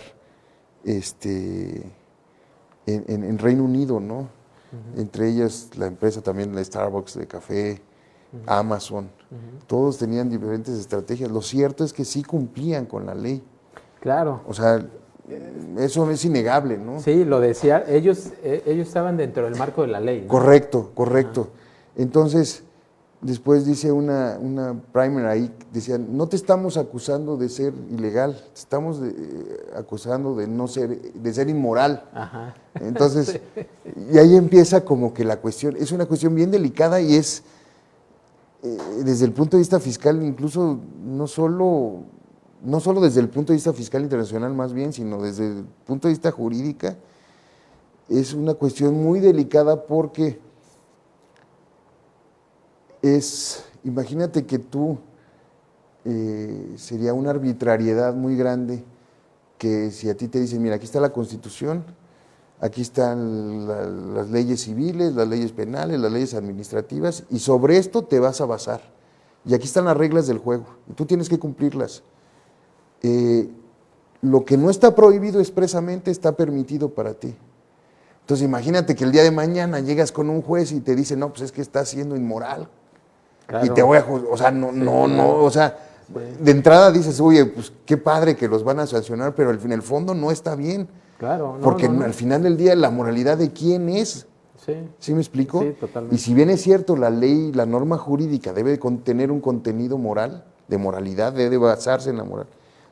en Reino Unido, ¿no? Entre ellas la empresa también, la Starbucks de café, Amazon, todos tenían diferentes estrategias. Lo cierto es que sí cumplían con la ley. Claro. O sea, eso es innegable, ¿no? Sí, lo decía, ellos estaban dentro del marco de la ley, ¿no? Correcto, correcto. Entonces, después dice una primer ahí, decía, no te estamos acusando de ser ilegal, te estamos acusando de ser inmoral. Ajá. Entonces, Sí. y ahí empieza como que la cuestión, es una cuestión bien delicada y es, desde el punto de vista fiscal, incluso no solo desde el punto de vista fiscal internacional más bien, sino desde el punto de vista jurídica, es una cuestión muy delicada porque es imagínate que tú sería una arbitrariedad muy grande que si a ti te dicen, mira, aquí está la Constitución, aquí están las leyes civiles, las leyes penales, las leyes administrativas, y sobre esto te vas a basar. Y aquí están las reglas del juego, y tú tienes que cumplirlas. Lo que no está prohibido expresamente está permitido para ti. Entonces imagínate que el día de mañana llegas con un juez y te dice, no, pues es que estás siendo inmoral. Claro. Y te voy a juzgar, o sea, no, Sí, no, claro. no, o sea, Sí. de entrada dices, oye, pues qué padre que los van a sancionar, pero en el fondo no está bien. Claro, no, Porque no. al final del día la moralidad de quién es. Sí. ¿Sí me explico? Sí, totalmente. Y si bien es cierto, la ley, la norma jurídica debe contener un contenido moral, de moralidad, debe basarse en la moral.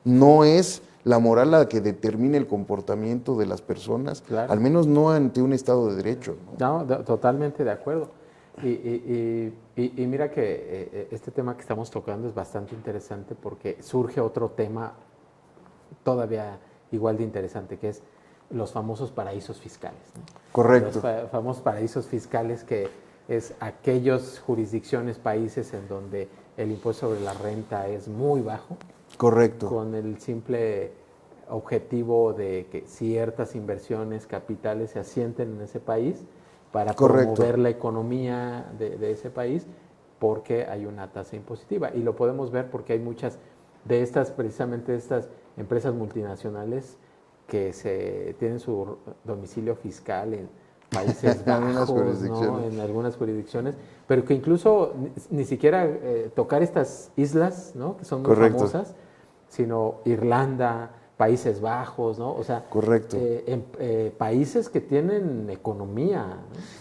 No es la moral la que determine el comportamiento de las personas, Claro. al menos no ante un Estado de Derecho, ¿no? No, totalmente de acuerdo. Y mira que este tema que estamos tocando es bastante interesante porque surge otro tema todavía igual de interesante, que es los famosos paraísos fiscales, ¿no? Correcto. Los famosos paraísos fiscales, que es aquellas jurisdicciones, países en donde el impuesto sobre la renta es muy bajo, Correcto. con el simple objetivo de que ciertas inversiones capitales se asienten en ese país para Correcto. promover la economía de ese país, porque hay una tasa impositiva. Y lo podemos ver porque hay muchas de estas, precisamente estas empresas multinacionales que tienen su domicilio fiscal en Países En algunas Bajos, ¿no? jurisdicciones. En algunas jurisdicciones, pero que incluso ni siquiera tocar estas islas, ¿no? Que son muy Correcto. famosas, sino Irlanda, Países Bajos, ¿no? O sea, Correcto. países que tienen economía,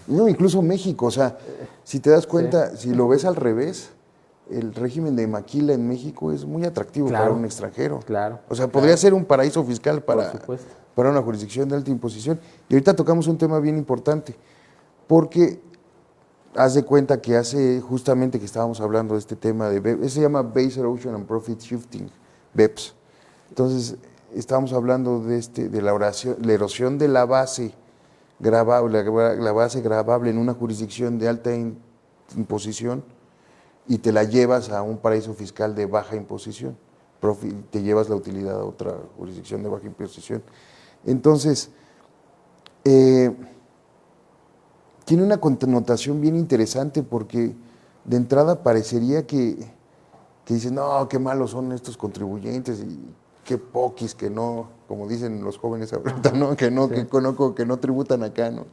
¿no? No, incluso México, o sea, si te das cuenta, si lo ves al revés, el régimen de Maquila en México es muy atractivo Claro. para un extranjero. Claro, O sea, podría ser un paraíso fiscal por supuesto. para una jurisdicción de alta imposición. Y ahorita tocamos un tema bien importante, porque haz de cuenta que hace justamente que estábamos hablando de este tema de BEPS, se llama Base Erosion and Profit Shifting, BEPS. Entonces, estábamos hablando de la erosión de la base gravable, la base gravable en una jurisdicción de alta imposición, y te la llevas a un paraíso fiscal de baja imposición, te llevas la utilidad a otra jurisdicción de baja imposición. Entonces, tiene una connotación bien interesante porque de entrada parecería que dicen, no, qué malos son estos contribuyentes y qué poquis que no, como dicen los jóvenes ahorita, ¿no? Que no, sí. que no tributan acá, ¿no?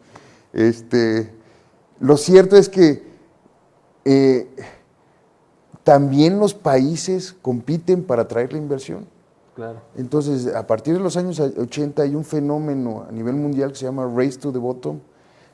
Lo cierto es que también los países compiten para atraer la inversión. Claro. Entonces, a partir de los años 80 hay un fenómeno a nivel mundial que se llama Race to the Bottom,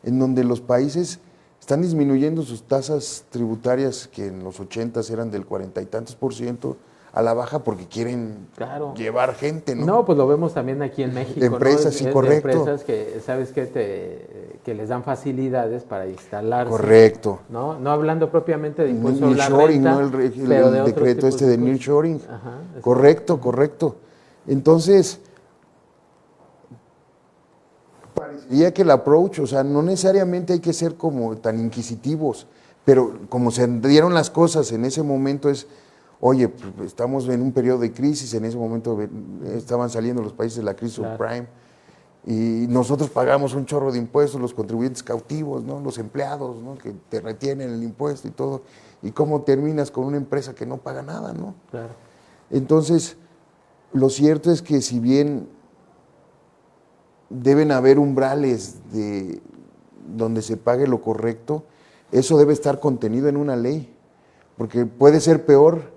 en donde los países están disminuyendo sus tasas tributarias, que en los 80 eran del 40 y tantos %, a la baja porque quieren llevar gente, ¿no? No, pues lo vemos también aquí en México, empresas, ¿no? Sí, correcto. Empresas que, ¿sabes qué? Que les dan facilidades para instalarse. Correcto. No hablando propiamente de impuesto a la nearshoring, renta, ¿no? pero el de decreto de nearshoring. Correcto, correcto. Entonces, parecería que el approach, o sea, no necesariamente hay que ser como tan inquisitivos, pero como se dieron las cosas en ese momento es, oye, pues estamos en un periodo de crisis, en ese momento estaban saliendo los países de la crisis subprime, y nosotros pagamos un chorro de impuestos, los contribuyentes cautivos, ¿no? Los empleados, ¿no? Que te retienen el impuesto y todo, y cómo terminas con una empresa que no paga nada, ¿no? Claro. Entonces, lo cierto es que si bien deben haber umbrales donde se pague lo correcto, eso debe estar contenido en una ley, porque puede ser peor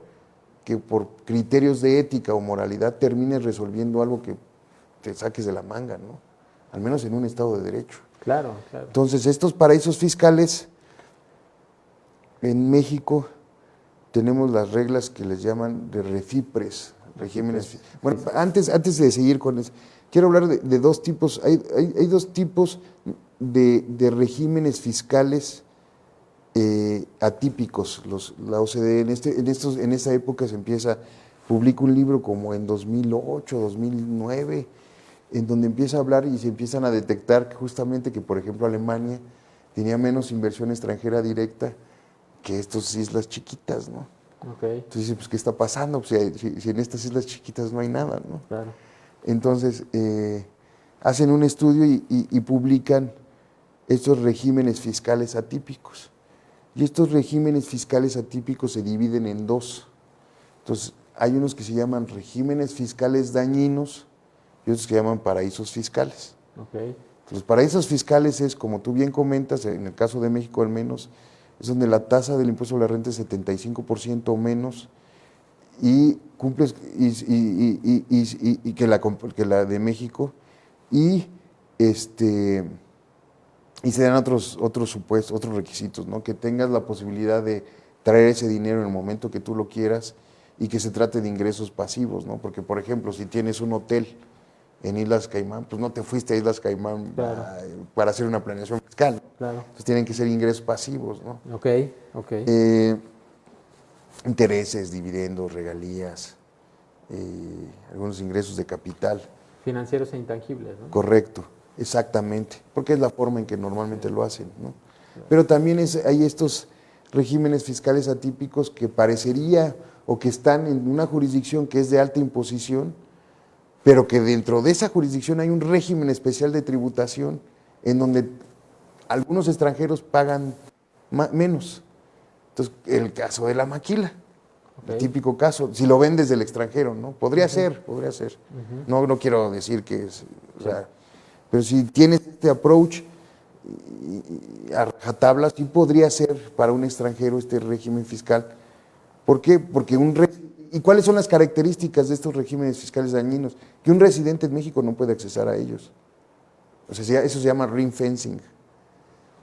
que por criterios de ética o moralidad termines resolviendo algo que te saques de la manga, ¿no? Al menos en un Estado de Derecho. Claro, claro. Entonces, estos paraísos fiscales, en México tenemos las reglas que les llaman de refipres, regímenes. Bueno, antes de seguir con eso, quiero hablar de dos tipos, hay dos tipos de regímenes fiscales atípicos. La OCDE en esta época publica un libro como en 2008, 2009, en donde empieza a hablar y se empiezan a detectar justamente que, por ejemplo, Alemania tenía menos inversión extranjera directa que estas islas chiquitas, ¿no? Okay. Entonces dice, pues, ¿qué está pasando? Pues, si en estas islas chiquitas no hay nada, ¿no? Claro. Entonces, hacen un estudio y publican estos regímenes fiscales atípicos. Y estos regímenes fiscales atípicos se dividen en dos. Entonces, hay unos que se llaman regímenes fiscales dañinos y otros que llaman paraísos fiscales. Okay. Los paraísos fiscales es, como tú bien comentas, en el caso de México al menos, es donde la tasa del impuesto sobre la renta es 75% o menos y cumples que la de México y y se dan otros supuestos, otros requisitos, ¿no? Que tengas la posibilidad de traer ese dinero en el momento que tú lo quieras y que se trate de ingresos pasivos, ¿no? Porque, por ejemplo, si tienes un hotel en Islas Caimán, pues no te fuiste a Islas Caimán Claro. para hacer una planeación fiscal. Claro. Entonces tienen que ser ingresos pasivos, ¿no? Ok. Intereses, dividendos, regalías, algunos ingresos de capital. Financieros e intangibles, ¿no? Correcto, exactamente, porque es la forma en que normalmente lo hacen, ¿no? Pero también hay estos regímenes fiscales atípicos que parecería o que están en una jurisdicción que es de alta imposición, pero que dentro de esa jurisdicción hay un régimen especial de tributación en donde algunos extranjeros pagan menos. Entonces, el caso de la maquila, el típico caso, si lo ven desde el extranjero, ¿no? Podría ser. No quiero decir que es, o sea, pero si tienes este approach a rajatabla, sí podría ser para un extranjero este régimen fiscal. ¿Por qué? Porque ¿y cuáles son las características de estos regímenes fiscales dañinos? Que un residente en México no puede accesar a ellos. O sea, eso se llama ring fencing.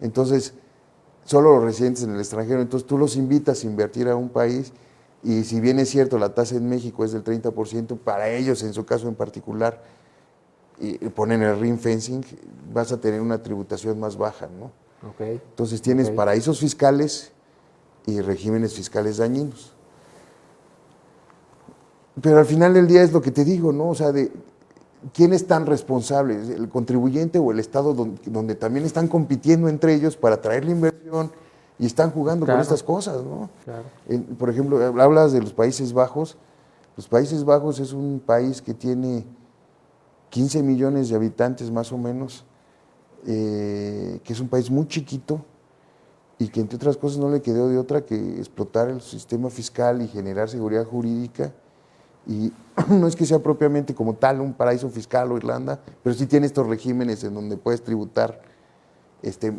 Entonces, solo los residentes en el extranjero, entonces tú los invitas a invertir a un país y si bien es cierto la tasa en México es del 30%, para ellos en su caso en particular, y ponen el ring fencing, vas a tener una tributación más baja, ¿no? Okay. Entonces tienes paraísos fiscales y regímenes fiscales dañinos. Pero al final del día es lo que te digo, ¿no? O sea, ¿quién es tan responsable? ¿El contribuyente o el Estado donde también están compitiendo entre ellos para traer la inversión y están jugando con estas cosas, ¿no? Claro. Por ejemplo, hablas de los Países Bajos. Los Países Bajos es un país que tiene 15 millones de habitantes más o menos, que es un país muy chiquito y que entre otras cosas no le quedó de otra que explotar el sistema fiscal y generar seguridad jurídica. Y no es que sea propiamente como tal un paraíso fiscal o Irlanda, pero sí tiene estos regímenes en donde puedes tributar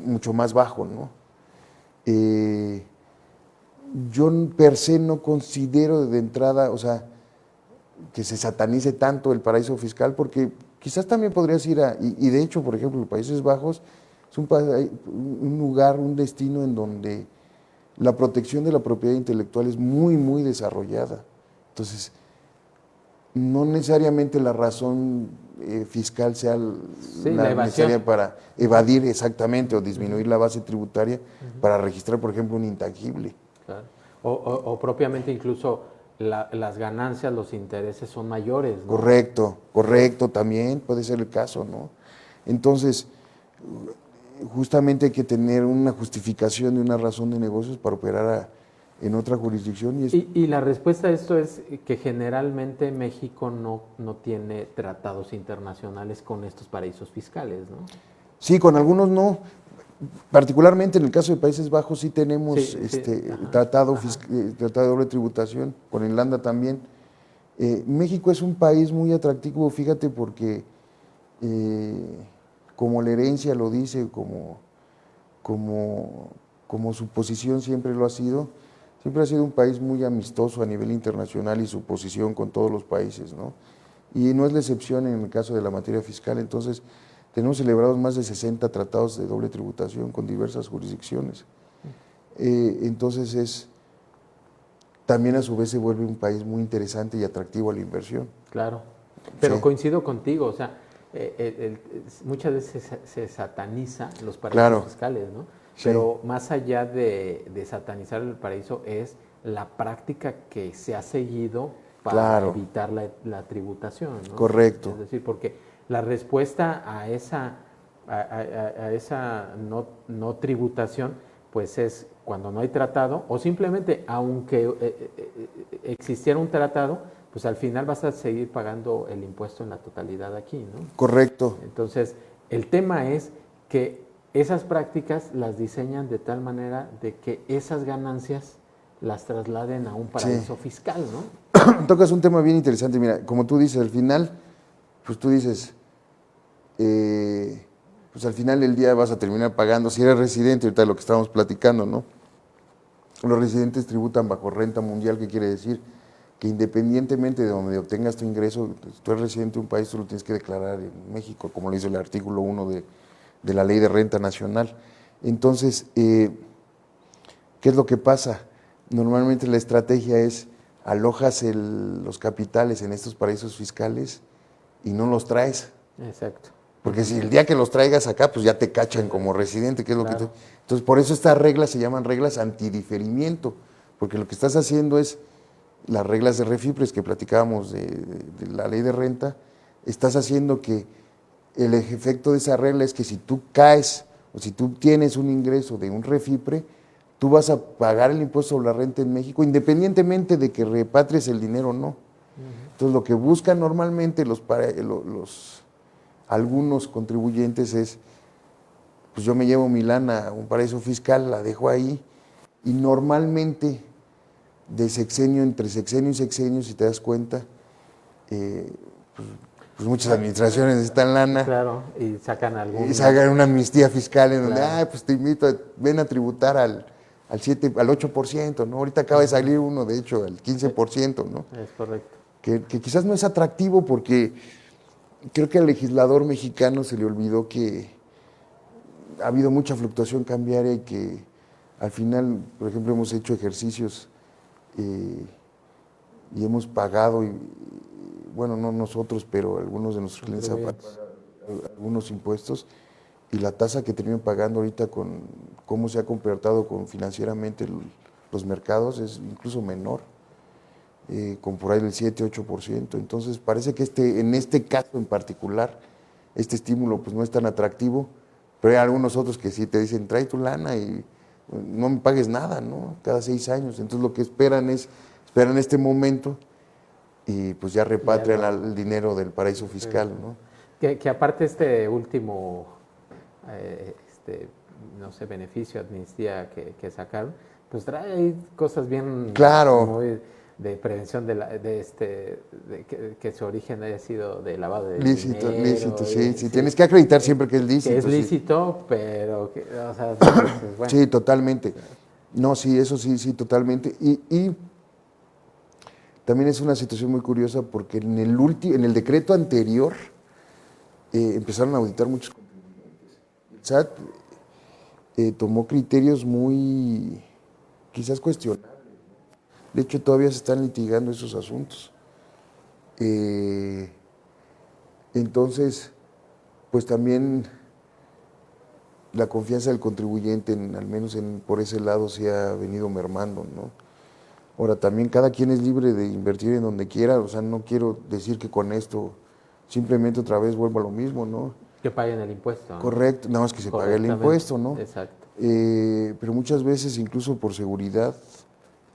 mucho más bajo, ¿no? Yo per se no considero de entrada, o sea, que se satanice tanto el paraíso fiscal, porque quizás también podrías ir y de hecho, por ejemplo, los Países Bajos es un lugar, un destino en donde la protección de la propiedad intelectual es muy, muy desarrollada. Entonces, no necesariamente la razón fiscal sea la necesaria para evadir exactamente o disminuir la base tributaria para registrar, por ejemplo, un intangible. Claro. O propiamente incluso las ganancias, los intereses son mayores, ¿no? Correcto, también puede ser el caso, ¿no? Entonces, justamente hay que tener una justificación y una razón de negocios para operar en otra jurisdicción. Y la respuesta a esto es que generalmente México no tiene tratados internacionales con estos paraísos fiscales, ¿no? Sí, con algunos no. Particularmente en el caso de Países Bajos sí tenemos tratado de doble tributación, con Irlanda también. México es un país muy atractivo, fíjate, porque como la herencia lo dice, como su posición siempre lo ha sido, siempre ha sido un país muy amistoso a nivel internacional y su posición con todos los países, ¿no? Y no es la excepción en el caso de la materia fiscal. Entonces, tenemos celebrados más de 60 tratados de doble tributación con diversas jurisdicciones. Entonces, también a su vez se vuelve un país muy interesante y atractivo a la inversión. Claro, pero coincido contigo, o sea, muchas veces se sataniza los paraísos fiscales, ¿no? Pero más allá de satanizar el paraíso es la práctica que se ha seguido para evitar la tributación, ¿no? Correcto. Es decir, porque la respuesta a esa no tributación pues es cuando no hay tratado, o simplemente aunque existiera un tratado, pues al final vas a seguir pagando el impuesto en la totalidad aquí, ¿no? Correcto. Entonces, el tema es que esas prácticas las diseñan de tal manera de que esas ganancias las trasladen a un paraíso fiscal, ¿no? Tocas un tema bien interesante, mira, como tú dices, al final, pues tú dices, pues al final del día vas a terminar pagando, si eres residente, ahorita lo que estábamos platicando, ¿no? Los residentes tributan bajo renta mundial, ¿qué quiere decir? Que independientemente de donde obtengas tu ingreso, si tú eres residente de un país, tú lo tienes que declarar en México, como lo dice el artículo 1 de la Ley de Renta Nacional. Entonces, ¿qué es lo que pasa? Normalmente la estrategia es alojas los capitales en estos paraísos fiscales y no los traes. Exacto. Porque si el día que los traigas acá, pues ya te cachan como residente, que es lo que Entonces, por eso estas reglas se llaman reglas antidiferimiento, porque lo que estás haciendo es las reglas de refipres que platicábamos de la ley de renta, estás haciendo que el efecto de esa regla es que si tú caes o si tú tienes un ingreso de un refipre, tú vas a pagar el impuesto sobre la renta en México, independientemente de que repatries el dinero o no. Entonces, lo que buscan normalmente algunos contribuyentes es, pues yo me llevo mi lana a un paraíso fiscal, la dejo ahí, y normalmente de sexenio, entre sexenio y sexenio, si te das cuenta, pues muchas administraciones están lana. Claro, y sacan algún... Y sacan una amnistía fiscal en donde, Claro. pues te invito, ven a tributar al 8%, ¿no? Ahorita acaba de salir uno, de hecho, al 15%, ¿no? Es correcto. Que quizás no es atractivo porque creo que al legislador mexicano se le olvidó que ha habido mucha fluctuación cambiaria y que al final, por ejemplo, hemos hecho ejercicios y hemos pagado, bueno, no nosotros, pero algunos de nuestros clientes han pagado algunos impuestos, y la tasa que terminan pagando ahorita con cómo se ha comportado financieramente los mercados es incluso menor, con por ahí del 7-8%. Entonces parece que en este caso en particular, este estímulo pues no es tan atractivo, pero hay algunos otros que sí te dicen, trae tu lana y no me pagues nada, ¿no? Cada 6 años. Entonces lo que esperan este momento y pues ya repatrian el dinero del paraíso fiscal, ¿no? Que aparte este último, no sé, beneficio, amnistía que sacaron, pues trae cosas bien... Claro. Muy de prevención que su origen haya sido de lavado de lícito, dinero. Lícito, sí. Tienes que acreditar siempre que es lícito. Que es lícito, sí. Pero, o sea, entonces, bueno. Sí, totalmente. No, sí, eso sí, totalmente. Y también es una situación muy curiosa porque en el decreto anterior empezaron a auditar muchos contribuyentes. El SAT tomó criterios muy, quizás cuestionables. De hecho, todavía se están litigando esos asuntos. Entonces, pues también la confianza del contribuyente, al menos por ese lado, se ha venido mermando, ¿no? Ahora, también cada quien es libre de invertir en donde quiera, o sea, no quiero decir que con esto simplemente otra vez vuelva a lo mismo, ¿no? Que paguen el impuesto, ¿no? Correcto, nada más que se pague el impuesto, ¿no? Exacto. Pero muchas veces, incluso por seguridad,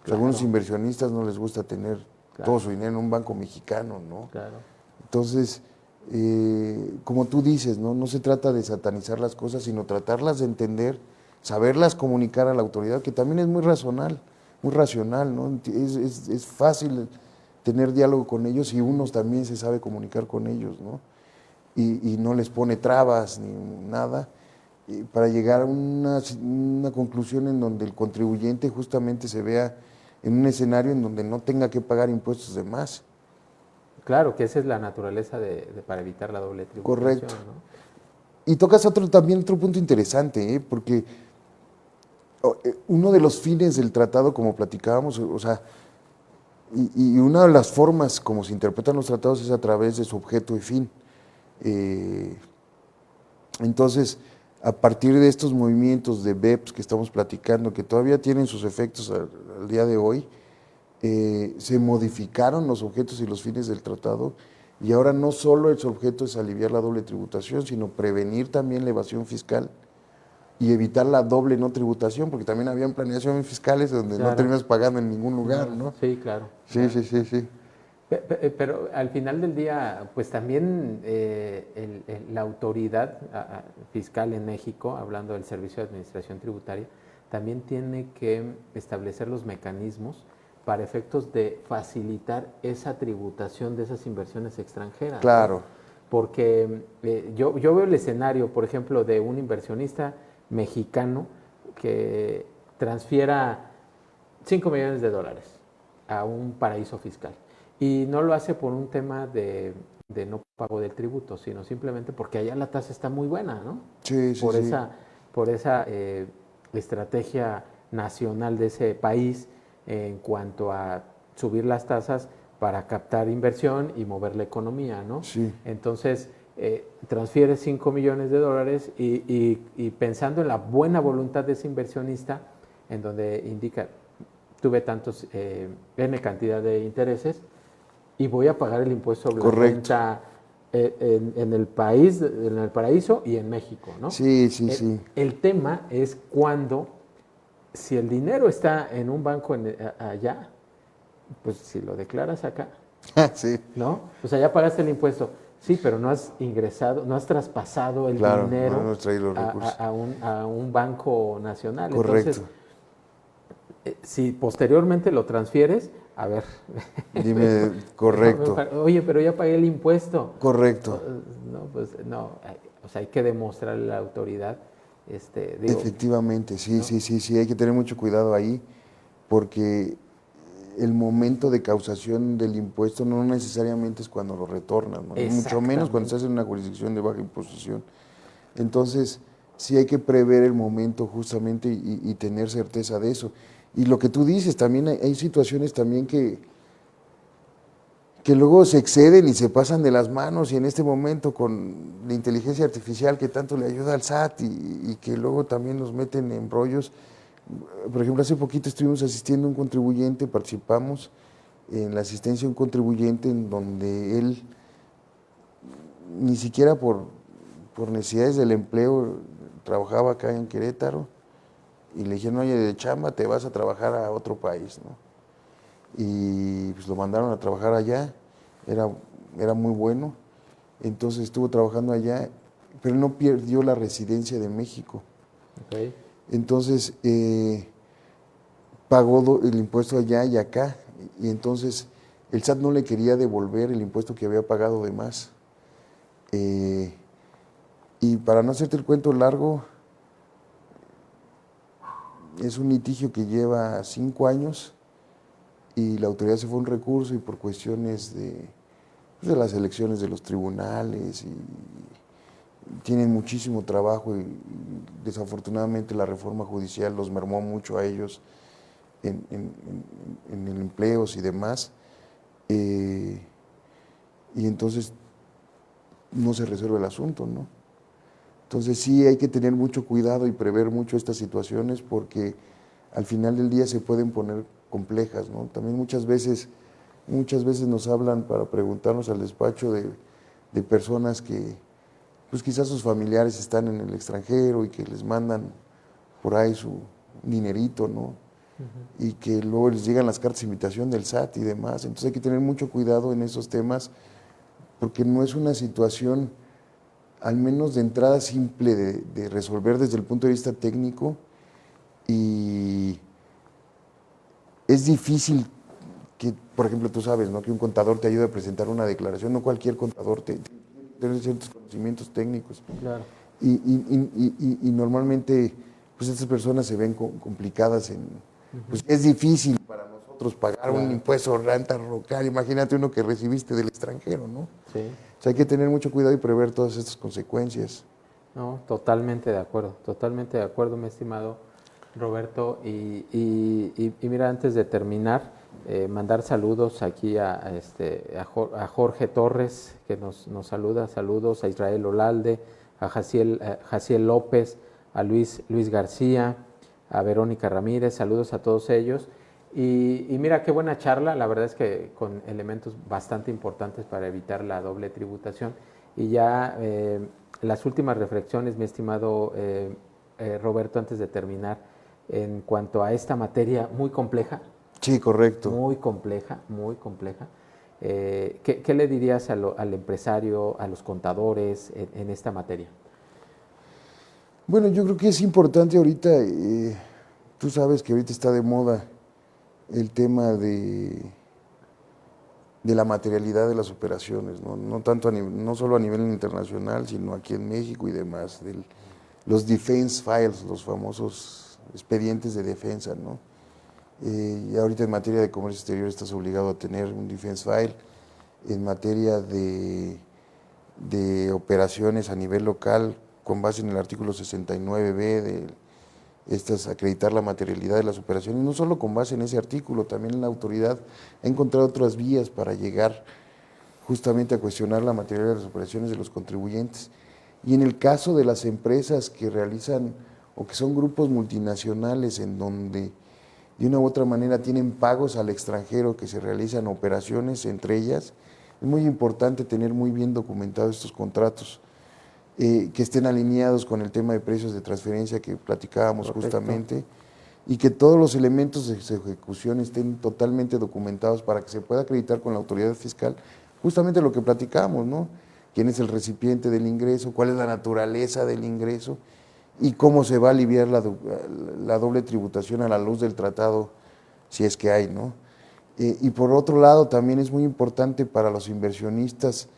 claro, algunos inversionistas no les gusta tener todo su dinero en un banco mexicano, ¿no? Claro. Entonces, como tú dices, ¿no? No se trata de satanizar las cosas, sino tratarlas de entender, saberlas comunicar a la autoridad, que también es muy racional, ¿no? Es fácil tener diálogo con ellos y uno también se sabe comunicar con ellos, ¿no? Y no les pone trabas ni nada, para llegar a una conclusión en donde el contribuyente justamente se vea en un escenario en donde no tenga que pagar impuestos de más. Claro, que esa es la naturaleza para evitar la doble tributación. Correcto. ¿No? Y tocas también otro punto interesante, porque uno de los fines del tratado, como platicábamos, o sea, y una de las formas como se interpretan los tratados es a través de su objeto y fin. Entonces, a partir de estos movimientos de BEPS que estamos platicando, que todavía tienen sus efectos al día de hoy, se modificaron los objetos y los fines del tratado, y ahora no solo el objeto es aliviar la doble tributación, sino prevenir también la evasión fiscal, y evitar la doble no tributación, porque también habían planeaciones fiscales donde Claro. no terminas pagando en ningún lugar, ¿no? Sí, claro. Sí, Claro. sí, sí, sí. Pero al final del día, pues también la autoridad fiscal en México, hablando del Servicio de Administración Tributaria, también tiene que establecer los mecanismos para efectos de facilitar esa tributación de esas inversiones extranjeras, ¿no? Claro, Porque yo veo el escenario, por ejemplo, de un inversionista mexicano que transfiera 5 millones de dólares a un paraíso fiscal. Y no lo hace por un tema de no pago del tributo, sino simplemente porque allá la tasa está muy buena, ¿no? sí, sí, Por sí, esa estrategia nacional de ese país en cuanto a subir las tasas para captar inversión y mover la economía, ¿no? sí, Entonces, transfiere 5 millones de dólares y pensando en la buena voluntad de ese inversionista, en donde indica, tuve tantos, N cantidad de intereses y voy a pagar el impuesto sobre la correcto. renta en el país, en el paraíso y en México, ¿no? Sí, sí, sí. El tema es cuando, si el dinero está en un banco allá, pues si lo declaras acá, Sí, ¿no? O sea, ya pagaste el impuesto, sí, pero no has ingresado, no has traspasado el claro, no dinero hemos traído los a, recursos. a un banco nacional. Entonces, Correcto. si posteriormente lo transfieres, a ver, Dime, correcto, oye, pero ya pagué el impuesto. correcto. No, pues no, o sea, hay que demostrarle a la autoridad, digo, Efectivamente, sí, ¿no? sí, sí, sí, hay que tener mucho cuidado ahí, porque el momento de causación del impuesto no necesariamente es cuando lo retornas, ¿no? Mucho menos cuando Exactamente. estás en una jurisdicción de baja imposición. Entonces, sí hay que prever el momento justamente y tener certeza de eso. Y lo que tú dices, también hay situaciones también que luego se exceden y se pasan de las manos y en este momento con la inteligencia artificial que tanto le ayuda al SAT y que luego también nos meten en rollos. Por ejemplo, hace poquito estuvimos asistiendo a un contribuyente, participamos en la asistencia a un contribuyente en donde él ni siquiera por necesidades del empleo trabajaba acá en Querétaro y le dijeron, oye, de chamba te vas a trabajar a otro país, ¿no? Y pues lo mandaron a trabajar allá, era muy bueno, entonces estuvo trabajando allá, pero no perdió la residencia de México. Okay. Entonces pagó el impuesto allá y acá, y entonces el SAT no le quería devolver el impuesto que había pagado de más. Y para no hacerte el cuento largo, es un litigio que lleva 5 años y la autoridad se fue a un recurso y por cuestiones de las elecciones de los tribunales y tienen muchísimo trabajo y desafortunadamente la reforma judicial los mermó mucho a ellos en el empleos y demás. Y entonces no se resuelve el asunto, ¿no? Entonces sí hay que tener mucho cuidado y prever mucho estas situaciones porque al final del día se pueden poner complejas, ¿no? También muchas veces nos hablan para preguntarnos al despacho de personas que pues quizás sus familiares están en el extranjero y que les mandan por ahí su dinerito, ¿no? Y que luego les llegan las cartas de invitación del SAT y demás. Entonces hay que tener mucho cuidado en esos temas porque no es una situación, al menos de entrada, simple de resolver desde el punto de vista técnico y es difícil que, por ejemplo, tú sabes, ¿no? Que un contador te ayude a presentar una declaración, no cualquier contador tiene ciertos conocimientos técnicos. Claro. Y normalmente, pues estas personas se ven complicadas pues es difícil para nosotros pagar un impuesto de renta local, imagínate uno que recibiste del extranjero, ¿no? Sí. O sea, hay que tener mucho cuidado y prever todas estas consecuencias. No, totalmente de acuerdo, mi estimado Roberto. Y mira, antes de terminar, mandar saludos aquí a Jorge Torres, que nos saluda, saludos a Israel Olalde, a Jaciel López, a Luis García, a Verónica Ramírez, saludos a todos ellos. Y mira, qué buena charla, la verdad es que con elementos bastante importantes para evitar la doble tributación. Y ya las últimas reflexiones, mi estimado Roberto, antes de terminar, en cuanto a esta materia muy compleja. Sí, correcto. Muy compleja, muy compleja. ¿Qué le dirías al empresario, a los contadores en esta materia? Bueno, yo creo que es importante ahorita, tú sabes que ahorita está de moda el tema de la materialidad de las operaciones, ¿no? No tanto no solo a nivel internacional, sino aquí en México y demás, los defense files, los famosos expedientes de defensa, ¿no? Y ahorita en materia de comercio exterior estás obligado a tener un defense file. En materia de operaciones a nivel local, con base en el artículo 69B de acreditar la materialidad de las operaciones, no solo con base en ese artículo, también la autoridad ha encontrado otras vías para llegar justamente a cuestionar la materialidad de las operaciones de los contribuyentes. Y en el caso de las empresas que realizan o que son grupos multinacionales en donde de una u otra manera tienen pagos al extranjero, que se realizan operaciones entre ellas, es muy importante tener muy bien documentados estos contratos, que estén alineados con el tema de precios de transferencia que platicábamos justamente, y que todos los elementos de su ejecución estén totalmente documentados para que se pueda acreditar con la autoridad fiscal justamente lo que platicábamos, ¿no? ¿Quién es el recipiente del ingreso? ¿Cuál es la naturaleza del ingreso? Y cómo se va a aliviar la doble tributación a la luz del tratado, si es que hay, ¿no? Y por otro lado, también es muy importante para los inversionistas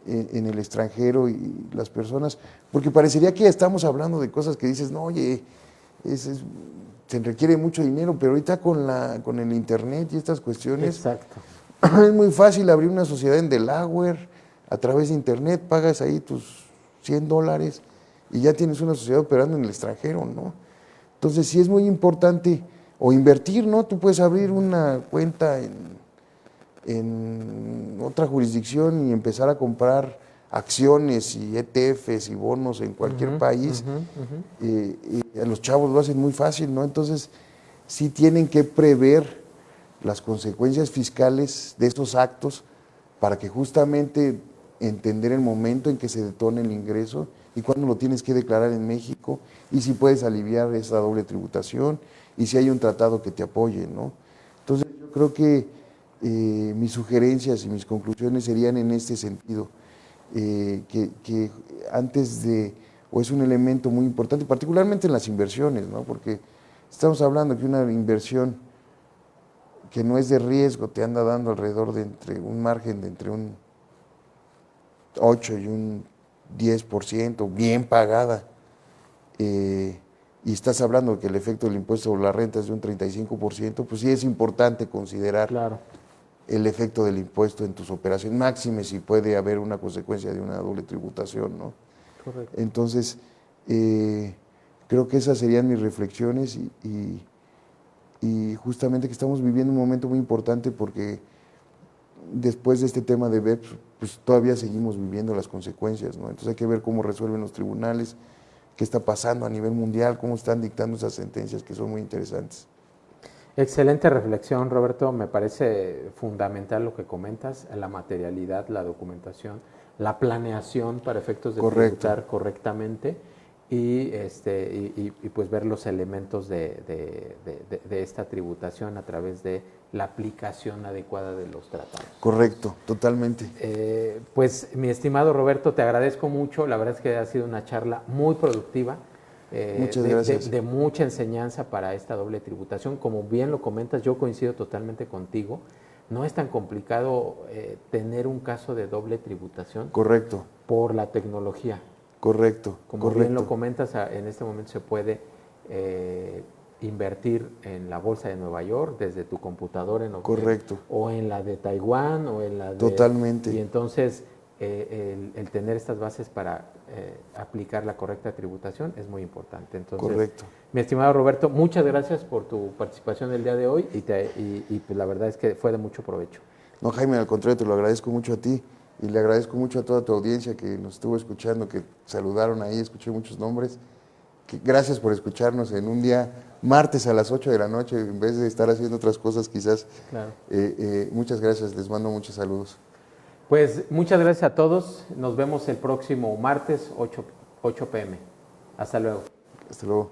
en el extranjero y las personas, porque parecería que ya estamos hablando de cosas que dices, no, oye, se requiere mucho dinero, pero ahorita con el internet y estas cuestiones, exacto, es muy fácil abrir una sociedad en Delaware, a través de internet, pagas ahí tus $100 y ya tienes una sociedad operando en el extranjero, ¿no? Entonces sí es muy importante, o invertir, ¿no? Tú puedes abrir una cuenta en otra jurisdicción y empezar a comprar acciones y ETFs y bonos en cualquier país. Y los chavos lo hacen muy fácil, ¿no? Entonces sí tienen que prever las consecuencias fiscales de estos actos para que justamente entender el momento en que se detone el ingreso y cuándo lo tienes que declarar en México y si puedes aliviar esa doble tributación y si hay un tratado que te apoye, ¿no? Entonces yo creo que mis sugerencias y mis conclusiones serían en este sentido, que antes de, o es un elemento muy importante, particularmente en las inversiones, ¿no? Porque estamos hablando que una inversión que no es de riesgo te anda dando alrededor de un margen de entre un 8 y un 10%, bien pagada, y estás hablando que el efecto del impuesto sobre la renta es de un 35%, pues sí es importante considerar claro, el efecto del impuesto en tus operaciones, máxime si puede haber una consecuencia de una doble tributación, ¿no? correcto. Entonces, creo que esas serían mis reflexiones y justamente que estamos viviendo un momento muy importante porque después de este tema de BEPS, pues todavía seguimos viviendo las consecuencias, ¿no? Entonces hay que ver cómo resuelven los tribunales, qué está pasando a nivel mundial, cómo están dictando esas sentencias que son muy interesantes. Excelente reflexión, Roberto. Me parece fundamental lo que comentas, la materialidad, la documentación, la planeación para efectos de Correcto. tributar correctamente y, pues ver los elementos de esta tributación a través de la aplicación adecuada de los tratados. Correcto, totalmente. Pues mi estimado Roberto, te agradezco mucho. La verdad es que ha sido una charla muy productiva. Muchas gracias. De mucha enseñanza para esta doble tributación. Como bien lo comentas, yo coincido totalmente contigo. No es tan complicado tener un caso de doble tributación. Correcto. Por la tecnología. Correcto. Como bien lo comentas, en este momento se puede invertir en la bolsa de Nueva York desde tu computadora correcto. O en la de Taiwán o en la de... Totalmente. Y entonces el tener estas bases para aplicar la correcta tributación es muy importante. Entonces, correcto. Mi estimado Roberto, muchas gracias por tu participación el día de hoy y pues la verdad es que fue de mucho provecho. No, Jaime, al contrario, te lo agradezco mucho a ti y le agradezco mucho a toda tu audiencia que nos estuvo escuchando, que saludaron ahí, escuché muchos nombres. Gracias por escucharnos en un día martes a las 8 de la noche, en vez de estar haciendo otras cosas quizás. Claro. Muchas gracias, les mando muchos saludos. Pues muchas gracias a todos, nos vemos el próximo martes 8 p.m. Hasta luego. Hasta luego.